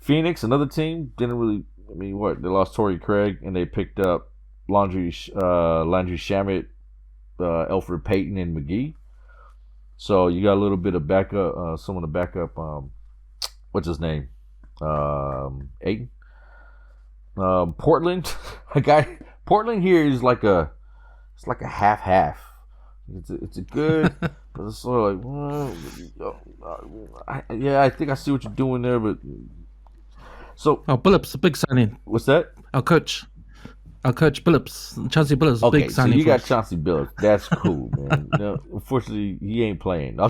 Phoenix, another team, didn't really. I mean, what? They lost Torrey Craig and they picked up Landry Shamet, Elfrid Payton, and McGee. So you got a little bit of backup, someone to back up. What's his name? Ayton. Portland, Portland here is like a half. It's a good, but it's sort of like, I think I see what you're doing there, but so. Billups, a big signing. What's that? Our coach Billups, Chauncey Billups, okay, big signing. So you got Chauncey Billups. That's cool, man. Unfortunately, he ain't playing. No,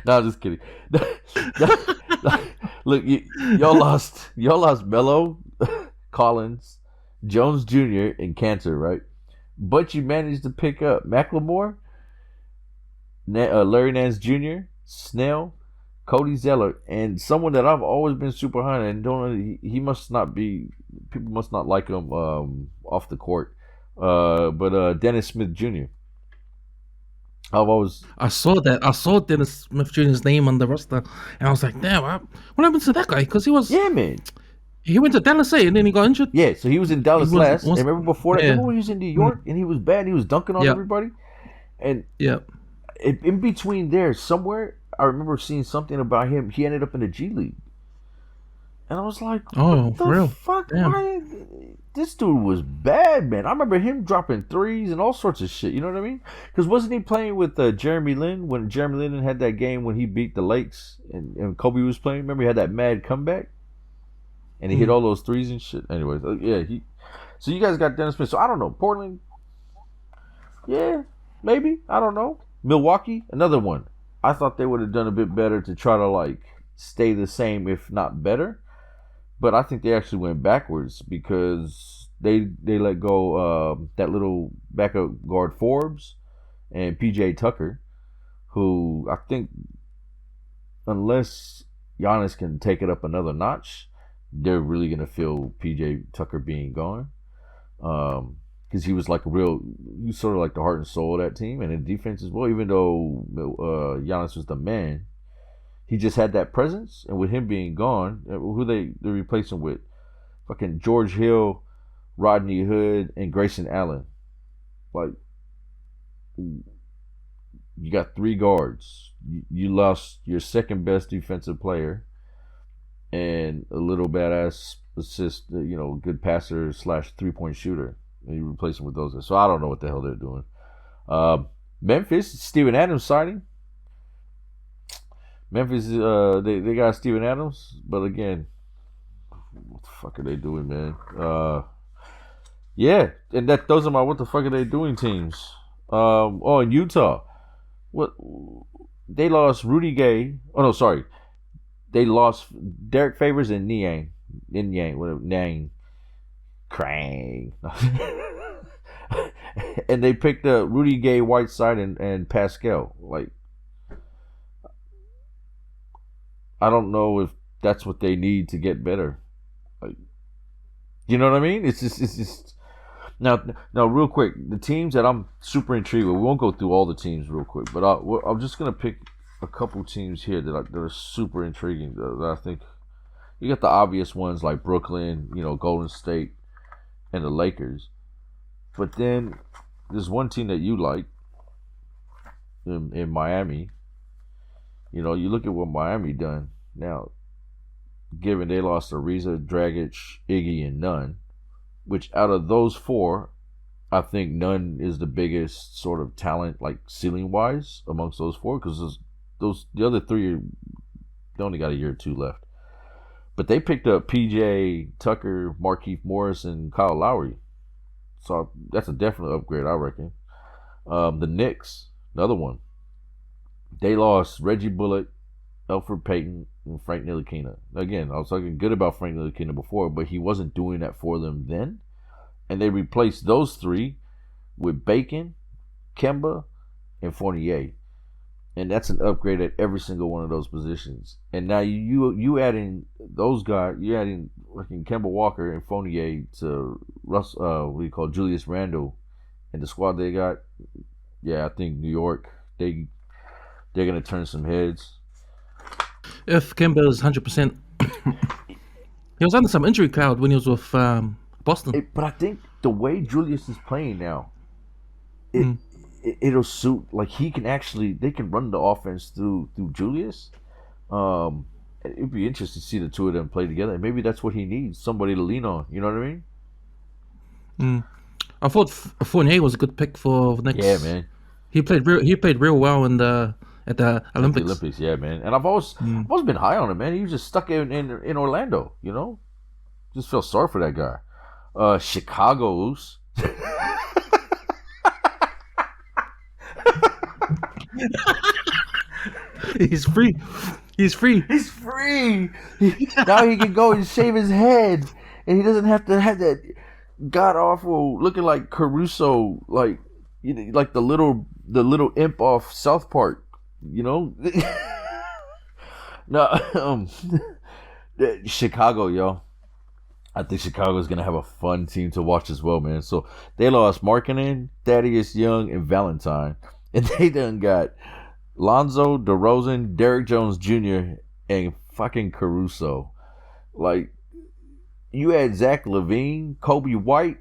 I'm just kidding. Look, y'all lost Melo, Collins, Jones Jr., and Cantor, right? but you managed to pick up McLemore, Larry Nance Jr., Snell, Cody Zeller, and someone that I've always been super high on, and don't he must not be, people must not like him off the court, but Dennis Smith Jr. I saw Dennis Smith Jr.'s name on the roster, and I was like, damn, what happened to that guy? Because man. He went to Dallas, and then he got injured. Yeah, so he was in Dallas last. And remember before that? Yeah. Remember when he was in New York and he was bad? He was dunking on everybody. And in between there, somewhere, I remember seeing something about him. He ended up in the G League, and I was like, "What the fuck? Why? This dude was bad, man." I remember him dropping threes and all sorts of shit. You know what I mean? Because wasn't he playing with Jeremy Lin when Jeremy Lin had that game when he beat the Lakes and Kobe was playing? Remember he had that mad comeback, and he hit all those threes and shit. Anyways, so you guys got Dennis Smith. So I don't know. Portland, yeah, maybe, I don't know. Milwaukee, another one. I thought they would have done a bit better to try to like stay the same, if not better. But I think they actually went backwards because they let go that little backup guard Forbes and PJ Tucker, who I think unless Giannis can take it up another notch, they're really gonna feel PJ Tucker being gone. Because he was sort of like the heart and soul of that team, and in defense as well. Even though Giannis was the man, he just had that presence. And with him being gone, who they replace him with? Fucking George Hill, Rodney Hood, and Grayson Allen. Like, you got 3 guards. You lost your second best defensive player, and a little badass assist, good passer / 3-point shooter. And you replace him with those. So I don't know what the hell they're doing. Memphis, Steven Adams signing. Memphis, they got Steven Adams, but again, what the fuck are they doing, man? Yeah, and those are my what the fuck are they doing teams. In Utah, what they lost Rudy Gay. Oh no, sorry, they lost Derek Favors and Niang, whatever Niang. Krang. And they picked up Rudy Gay, Whiteside, and Pascal. Like, I don't know if that's what they need to get better. Like, you know what I mean? It's just now real quick, the teams that I'm super intrigued with. We won't go through all the teams real quick, but I'm just gonna pick a couple teams here that are super intriguing. That I think you got the obvious ones like Brooklyn, Golden State, and the Lakers. But then there's one team that you like in Miami. You look at what Miami done now, given they lost Ariza, Dragic, Iggy, and Nunn, which out of those 4, I think Nunn is the biggest sort of talent, like ceiling wise, amongst those 4, because the other 3 they only got a year or 2 left. But they picked up PJ Tucker, Markieff Morris, and Kyle Lowry. So that's a definite upgrade, I reckon. The Knicks, another one. They lost Reggie Bullock, Elfrid Payton, and Frank Ntilikina. Again, I was talking good about Frank Ntilikina before, but he wasn't doing that for them then. And they replaced those 3 with Bacon, Kemba, and Fournier. And that's an upgrade at every single one of those positions. And now you add in those guys, you add in fucking Kemba Walker and Fournier to Julius Randle and the squad they got. Yeah, I think New York, they're gonna turn some heads. If Kemba is 100%, he was under some injury cloud when he was with Boston. But I think the way Julius is playing now, it'll suit. Like they can run the offense through Julius. It'd be interesting to see the two of them play together. And maybe that's what he needs, somebody to lean on. You know what I mean? I thought Fournier was a good pick for the Knicks. Yeah, man. He played real well at the Olympics. The Olympics, yeah, man. And I've always been high on him, man. He was just stuck in Orlando. Just feel sorry for that guy. Chicago's. He's free. Now he can go and shave his head, and he doesn't have to have that god awful, looking like Caruso, like like the little imp off South Park, you know. No, Chicago, yo. I think Chicago's gonna have a fun team to watch as well, man. So they lost Markkanen, Thaddeus Young, and Valentine, and they done got Lonzo, DeRozan, Derrick Jones Jr., and fucking Caruso. Like, you had Zach LaVine, Kobe White.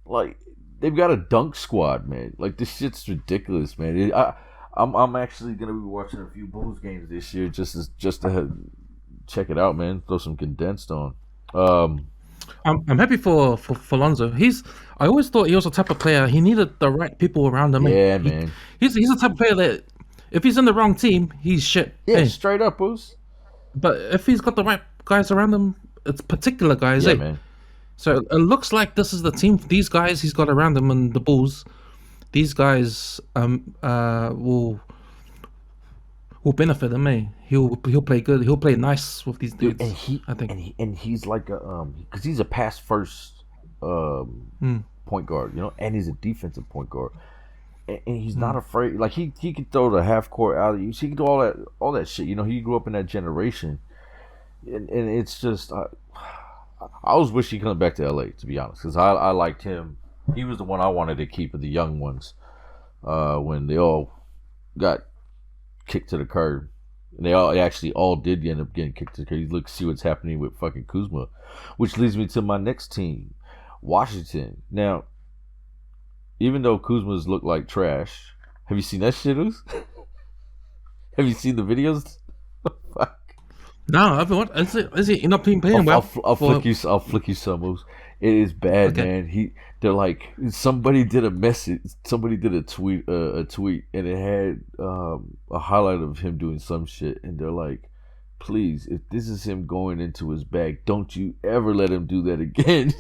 Like, they've got a dunk squad, man. Like, this shit's ridiculous, man. I'm actually gonna be watching a few Bulls games this year just to check it out, man. Throw some condensed on. I'm happy for Lonzo. I always thought he was the type of player. He needed the right people around him. Yeah, man. He's the type of player that if he's in the wrong team, he's shit. Yeah, hey. Straight up, Boost. But if he's got the right guys around him, it's particular guys. Yeah, man. So it looks like this is the team. These guys he's got around him and the Bulls. These guys will benefit him. He'll play good. He'll play nice with these dudes. I think. And he's like because he's a pass first point guard, you know, and he's a defensive point guard, and he's not afraid. Like he can throw the half court alley. He can do all that shit. You know, he grew up in that generation, and it's just I always wish he comes back to LA, to be honest, because I liked him. He was the one I wanted to keep of the young ones when they all got kicked to the curb. And they actually all did end up getting kicked to the curb. Look, see what's happening with fucking Kuzma. Which leads me to my next team, Washington. Now, even though Kuzma's look like trash, have you seen that shit, Oos? Have you seen the videos? Fuck. No, I haven't. Is he not playing well? I'll flick you some, Oos. It is bad, man. They're like, somebody did a message, somebody did a tweet, and it had a highlight of him doing some shit, and they're like, please, if this is him going into his bag, don't you ever let him do that again.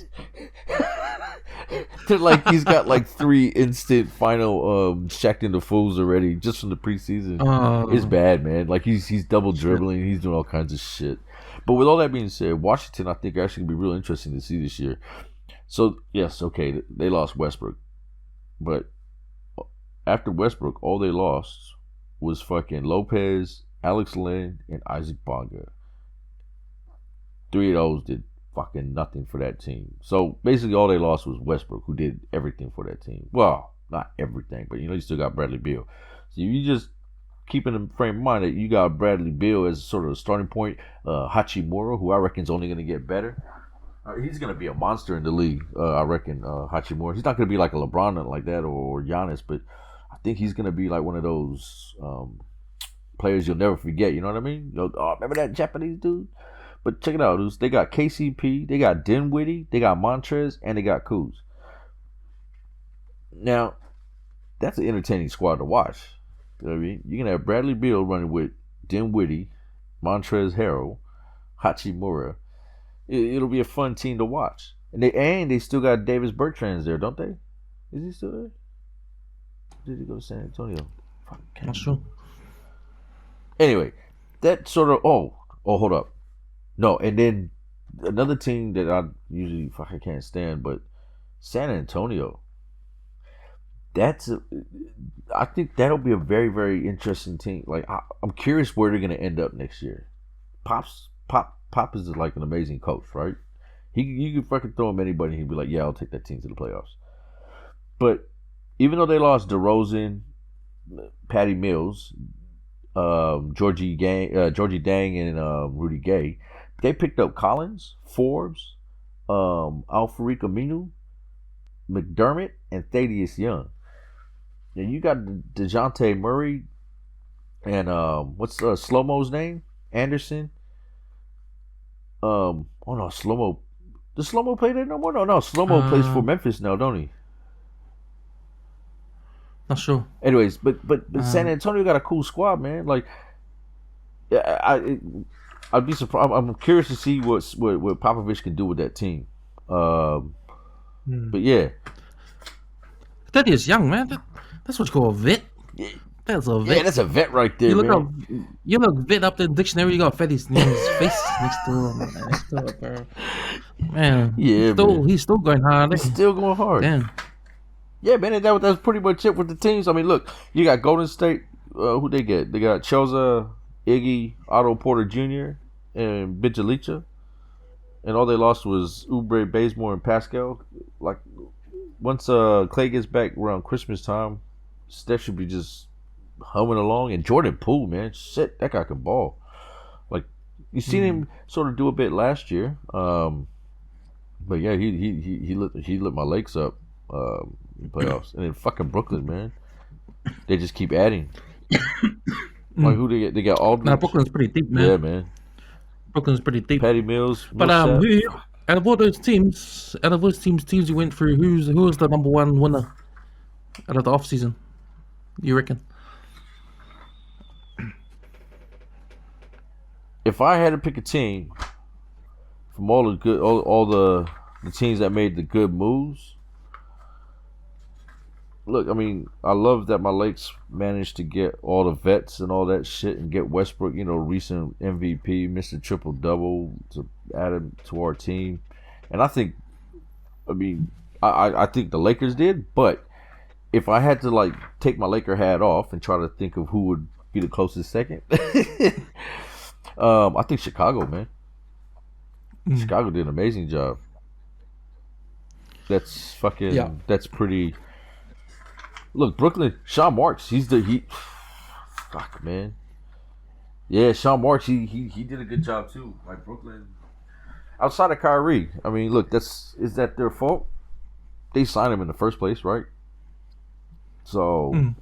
They're like, he's got like 3 instant final Shaq and the Fools already just from the preseason. It's bad, man. Like he's double dribbling, he's doing all kinds of shit. But with all that being said, Washington, I think, actually be real interesting to see this year. So, yes, okay, they lost Westbrook. But after Westbrook, all they lost was fucking Lopez, Alex Len, and Isaac Bonga. 3 of those did fucking nothing for that team. So, basically, all they lost was Westbrook, who did everything for that team. Well, not everything, but, you still got Bradley Beal. So, you just keep in the frame of mind that you got Bradley Beal as sort of a starting point. Hachimura, who I reckon is only going to get better. He's going to be a monster in the league, I reckon, Hachimura. He's not going to be like a LeBron like that or Giannis, but I think he's going to be like one of those players you'll never forget. You know what I mean? Remember that Japanese dude? But check it out, dudes. They got KCP, they got Dinwiddie, they got Montrez, and they got Kuz. Now, that's an entertaining squad to watch. You know what I mean? You're going to have Bradley Beal running with Dinwiddie, Montrezl Harrell, Hachimura. It'll be a fun team to watch. And they still got Davis Bertans there, don't they? Is he still there? Did he go to San Antonio? Not sure. Anyway, that sort of hold up. No, and then another team that I usually fucking can't stand, but San Antonio. I think that'll be a very, very interesting team. Like I'm curious where they're gonna end up next year. Pop is like an amazing coach, right? You can fucking throw him anybody, and he'd be like, yeah, I'll take that team to the playoffs. But even though they lost DeRozan, Patty Mills, Georgie Dang, and Rudy Gay, they picked up Collins, Forbes, Al-Farouq Aminu, McDermott, and Thaddeus Young. Now you got DeJounte Murray and what's Slow-Mo's name? Anderson. Slow-Mo. Does Slow-Mo play there no more? No. Slow-Mo plays for Memphis now, don't he? Not sure. Anyways, but San Antonio got a cool squad, man. Like, I'd be surprised. I'm curious to see what Popovich can do with that team. But yeah, that is young, man. That's what you call a vet. That's a vet. Yeah, that's a vet right there, man. You look vet up the dictionary. You got Fetty's name, his face next to him, bro. Man, Yeah, man. he's still going hard. He's still going hard. Damn. Yeah, man, that's pretty much it with the teams. I mean, look, you got Golden State. Who they get? They got Chelsea, Iggy, Otto Porter Jr., and Bjelica. And all they lost was Oubre, Bazemore, and Pascal. Like, once Clay gets back around Christmas time, Steph should be just humming along. And Jordan Poole, man, shit, that guy can ball. Like, you seen him sort of do a bit last year. But yeah, he lit my legs up in playoffs. And then fucking Brooklyn, man, they just keep adding. Like, who they get? They got Aldridge. Now Brooklyn's pretty deep, man. Yeah, man. Brooklyn's pretty deep. Patty Mills. But out of all those teams, you went through, who was the number one winner out of the off season? You reckon? If I had to pick a team from all the good, all the teams that made the good moves, look, I mean, I love that my Lakes managed to get all the vets and all that shit and get Westbrook, recent MVP, Mr. Triple Double, to add him to our team. And I think, I think the Lakers did, but if I had to like take my Laker hat off and try to think of who would be the closest second, I think Chicago, man. Chicago did an amazing job. That's fucking. That's pretty. Look, Brooklyn, Sean Marks, fuck, man. Yeah, Sean Marks, he did a good job too. Like, Brooklyn, outside of Kyrie, I mean, look, is that their fault? They signed him in the first place, right? So,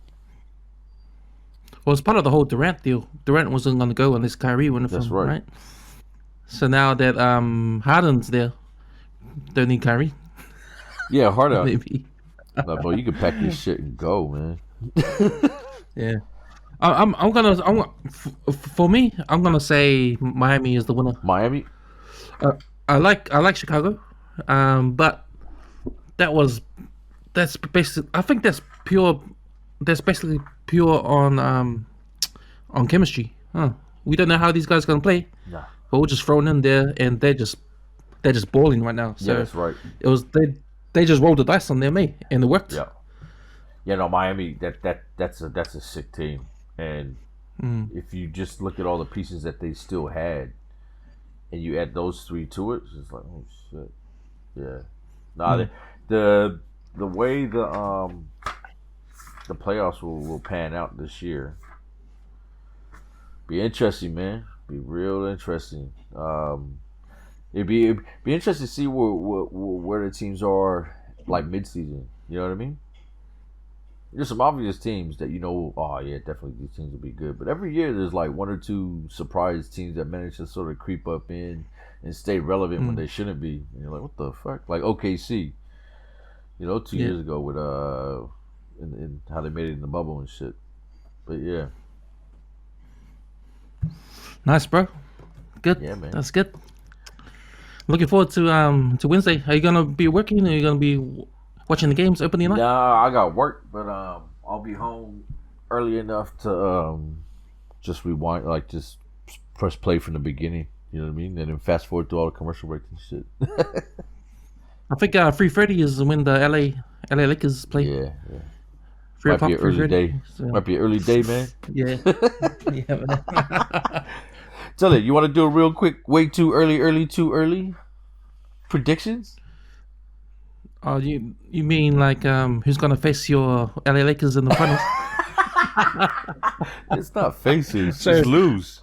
well, it's part of the whole Durant deal. Durant wasn't going to go unless Kyrie went from, right? So now that Harden's there, don't need Kyrie. Yeah, Harden. Maybe. No, bro, you can pack this shit and go, man. Yeah, for me, I'm gonna say Miami is the winner. Miami. I like Chicago, but that's basically. I think that's pure. That's basically pure on chemistry. We don't know how these guys are gonna play, but we're just thrown in there, and they're just balling right now. So yeah, that's right. It was they just rolled the dice on them, and it worked. Yeah. Yeah, no, Miami. That's a sick team, and if you just look at all the pieces that they still had, and you add those three to it, it's just like, oh shit. Yeah. Nah, the way the playoffs will pan out this year be interesting, man. Be real interesting. It'd be interesting to see where the teams are like mid-season. You know what I mean? There's some obvious teams that oh yeah, definitely these teams will be good. But every year there's like one or two surprise teams that manage to sort of creep up in and stay relevant when they shouldn't be. And you're like, what the fuck? Like OKC, 2 years ago with and how they made it in the bubble and shit. But yeah. Nice, bro. Good. Yeah, man. That's good. Looking forward to Wednesday. Are you gonna be working? Or are you gonna be watching the games opening night? Nah, I got work, but I'll be home early enough to just rewind, like just press play from the beginning. You know what I mean? And then fast forward through all the commercial breaks and shit. I think 3:30 is when the LA Lakers play. Yeah. 3 Might be an early day. So. Might be an early day, man. Yeah. Yeah. Tell it. You want to do a real quick, way too early predictions? Oh, you mean like who's gonna face your LA Lakers in the finals? It's not faces. So, just lose.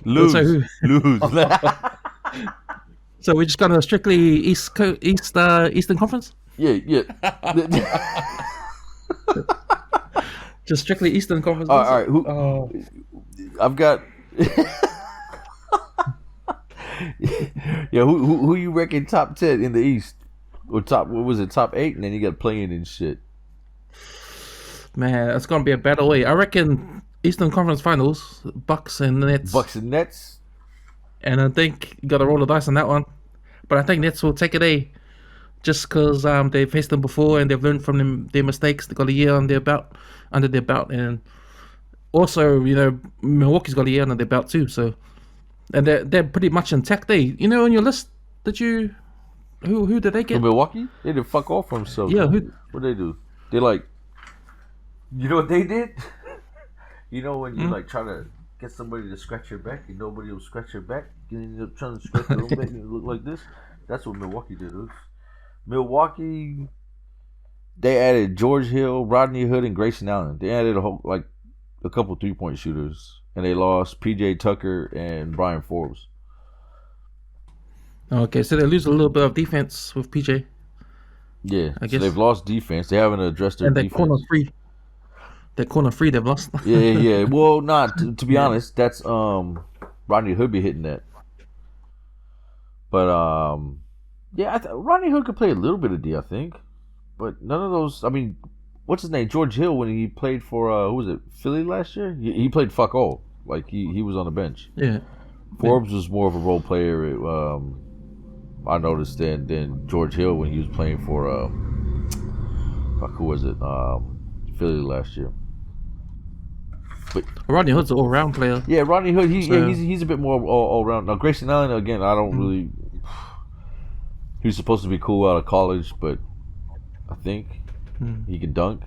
So we're just gonna strictly Eastern Conference? Yeah. Just strictly Eastern Conference. All right. I've got. Yeah, who you reckon top 10 in the East? Or top 8, and then you got playing and shit. Man, it's gonna be a battle. I reckon Eastern Conference Finals, Bucks and Nets. And I think you gotta roll the dice on that one. But I think Nets will take it just because they faced them before and they've learned from their mistakes. They got a year under their belt, and also Milwaukee's got a year under their belt too. So, and they're pretty much intact. On your list that you Who did they From get? Milwaukee? They did fuck off for themselves. Yeah, man. What they do? They like, you know what they did? You know when you like try to get somebody to scratch your back and nobody will scratch your back, and you end up trying to scratch your own back and it look like this. That's what Milwaukee did. Milwaukee, they added George Hill, Rodney Hood, and Grayson Allen. They added a couple 3-point shooters, and they lost PJ Tucker and Brian Forbes. Okay, so they lose a little bit of defense with PJ. Yeah, I so guess they've lost defense. They haven't addressed their and defense. That corner free they've lost. Yeah. Well, not to be honest. That's Rodney Hood be hitting that. But yeah, Rodney Hood could play a little bit of D, I think. But none of those. I mean, what's his name? George Hill, when he played for who was it? Philly last year. He played fuck all. Like he was on the bench. Yeah. Forbes was more of a role player. I noticed than George Hill when he was playing for who was it? Philly last year. But Rodney Hood's an all-round player. Yeah, Rodney Hood. He's a bit more all around. Now Grayson Allen, again, I don't really. He was supposed to be cool out of college, but I think he can dunk.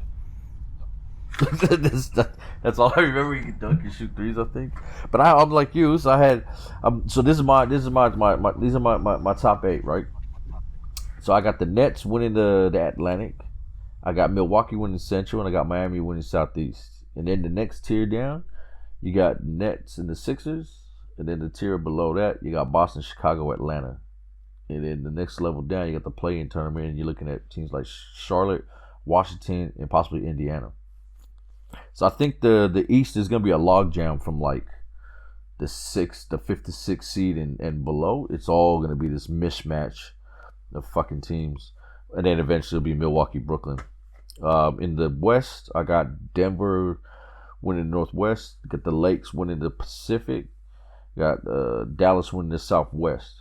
That's all I remember. He can dunk and shoot threes, I think. But I'm like you, so I had. So this is my top 8, right? So I got the Nets winning the Atlantic. I got Milwaukee winning Central, and I got Miami winning Southeast. And then the next tier down, you got Nets and the Sixers. And then the tier below that, you got Boston, Chicago, Atlanta. And then the next level down, you got the play-in tournament, and you're looking at teams like Charlotte, Washington, and possibly Indiana. So I think the East is going to be a logjam from like the 5th to 6th seed and below. It's all going to be this mismatch of fucking teams. And then eventually it'll be Milwaukee, Brooklyn. In the West, I got Denver winning the Northwest. Got the Lakes winning the Pacific. Got Dallas winning the Southwest.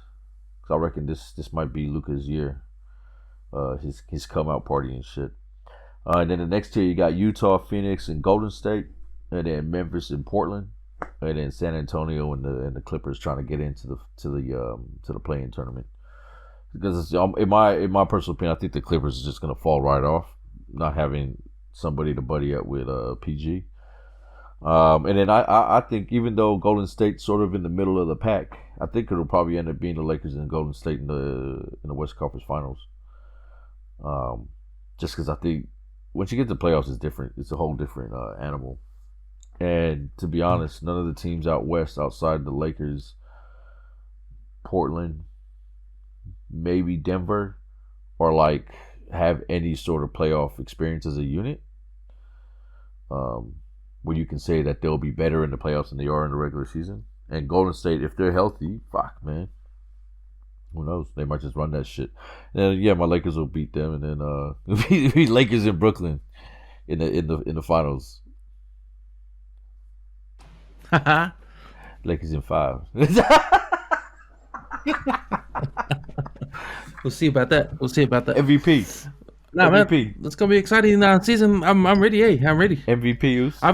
Cause I reckon this might be Luka's year. His come out party and shit. And then the next tier you got Utah, Phoenix, and Golden State, and then Memphis and Portland, and then San Antonio and the Clippers trying to get into the play-in tournament. Because in my personal opinion, I think the Clippers is just gonna fall right off, not having somebody to buddy up with PG. And then I think even though Golden State's sort of in the middle of the pack, I think it'll probably end up being the Lakers and Golden State in the West Conference Finals. Just because I think once you get to the playoffs, it's different. It's a whole different animal. And to be honest, none of the teams out west, outside the Lakers, Portland, maybe Denver, or like have any sort of playoff experience as a unit. Where you can say that they'll be better in the playoffs than they are in the regular season. And Golden State, if they're healthy, fuck, man. Who knows? They might just run that shit. And yeah, my Lakers will beat them, and then it'll be Lakers in Brooklyn in the finals. Lakers in 5. We'll see about that. MVP. Nah, MVP. man, it's gonna be exciting season. I'm ready. I'm ready. MVP. I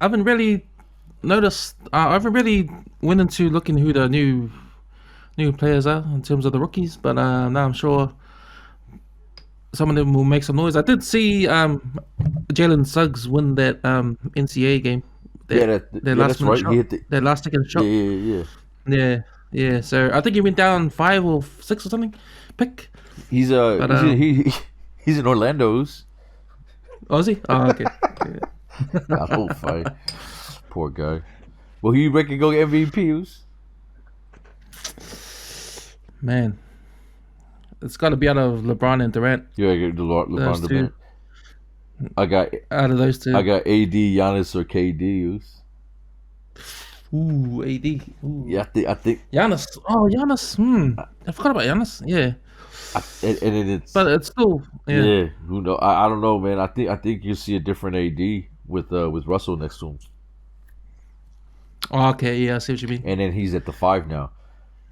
haven't really noticed. I haven't really went into looking who the new players are in terms of the rookies, but now I'm sure some of them will make some noise. I did see Jalen Suggs win that NCAA game. That's right. Shot, He hit that last second shot. Yeah. So I think he went down 5 or 6 or something. Pick. He's in Orlando's. Oh, is he? Oh, okay. That whole fight. Poor guy. Well, who you reckon go get MVPs? Man, it's got to be out of LeBron and Durant. Yeah, I get LeBron Durant. I got out of those two. I got AD, Giannis, or KD. Ooh, AD. Ooh. Yeah, I think Giannis. Oh, Giannis. I forgot about Giannis. Yeah. But it's still yeah. Who know? I don't know, man. I think you'll see a different AD with Russell next to him. Oh, okay, yeah, I see what you mean. And then he's at the 5 now,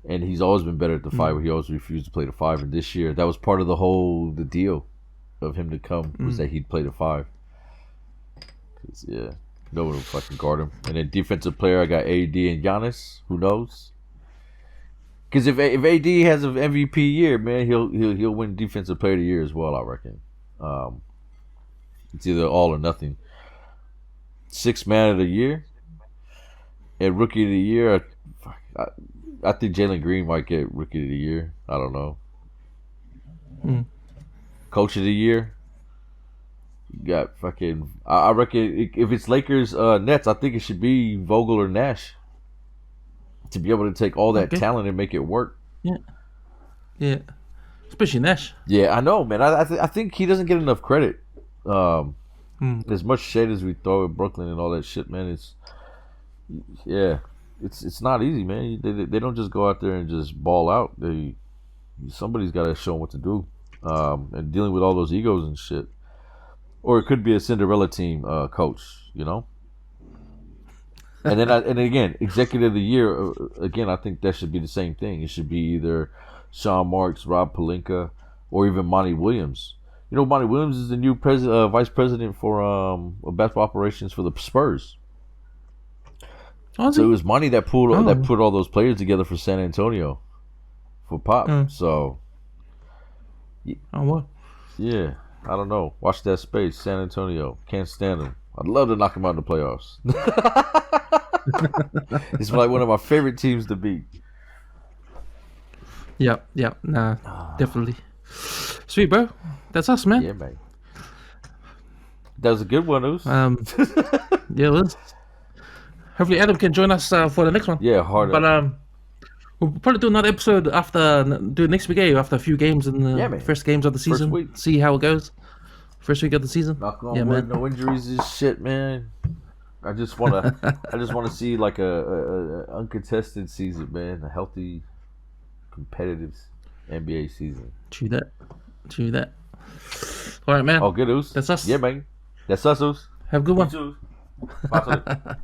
and he's always been better at the 5. Where he always refused to play the 5, and this year that was part of the deal of him to come was that he'd play the 5. Cause no one would fucking guard him. And then defensive player, I got AD and Giannis. Who knows? Because if AD has an MVP year, man, he'll win Defensive Player of the Year as well. I reckon. It's either all or nothing. Sixth Man of the Year and Rookie of the Year. I think Jalen Green might get Rookie of the Year. I don't know. Coach of the Year. You got fucking. I reckon if it's Lakers Nets, I think it should be Vogel or Nash to be able to take all that talent and make it work. Yeah. Especially Nash. Yeah, I know, man. I think he doesn't get enough credit. As much shade as we throw at Brooklyn and all that shit, man. It's not easy, man. They don't just go out there and just ball out. Somebody's got to show them what to do, and dealing with all those egos and shit. Or it could be a Cinderella team coach, you know. And then again, Executive of the Year. Again, I think that should be the same thing. It should be either Sean Marks, Rob Pelinka, or even Monty Williams. You know, Monty Williams is the new vice president for basketball operations for the Spurs. So it was Monty that put all those players together for San Antonio for Pop. So, what? Yeah, I don't know. Watch that space, San Antonio. Can't stand them. I'd love to knock them out in the playoffs. It's like one of my favorite teams to beat. Yep. Nah, definitely. Sweet, bro. That's us, man. Yeah, man. That was a good one, Oos. Yeah, it was. Hopefully Adam can join us for the next one. Yeah, hard. But we'll probably do another episode next week, after a few games in the first games of the season. First week. See how it goes. First week of the season. Knock on wood, no injuries and shit, man. I just wanna see like a uncontested season, man. A healthy, competitive NBA season. True that. All right, man. Oh, good, Oos. That's us. Yeah, man. That's us, Oos. Have a good one. You too. Bye.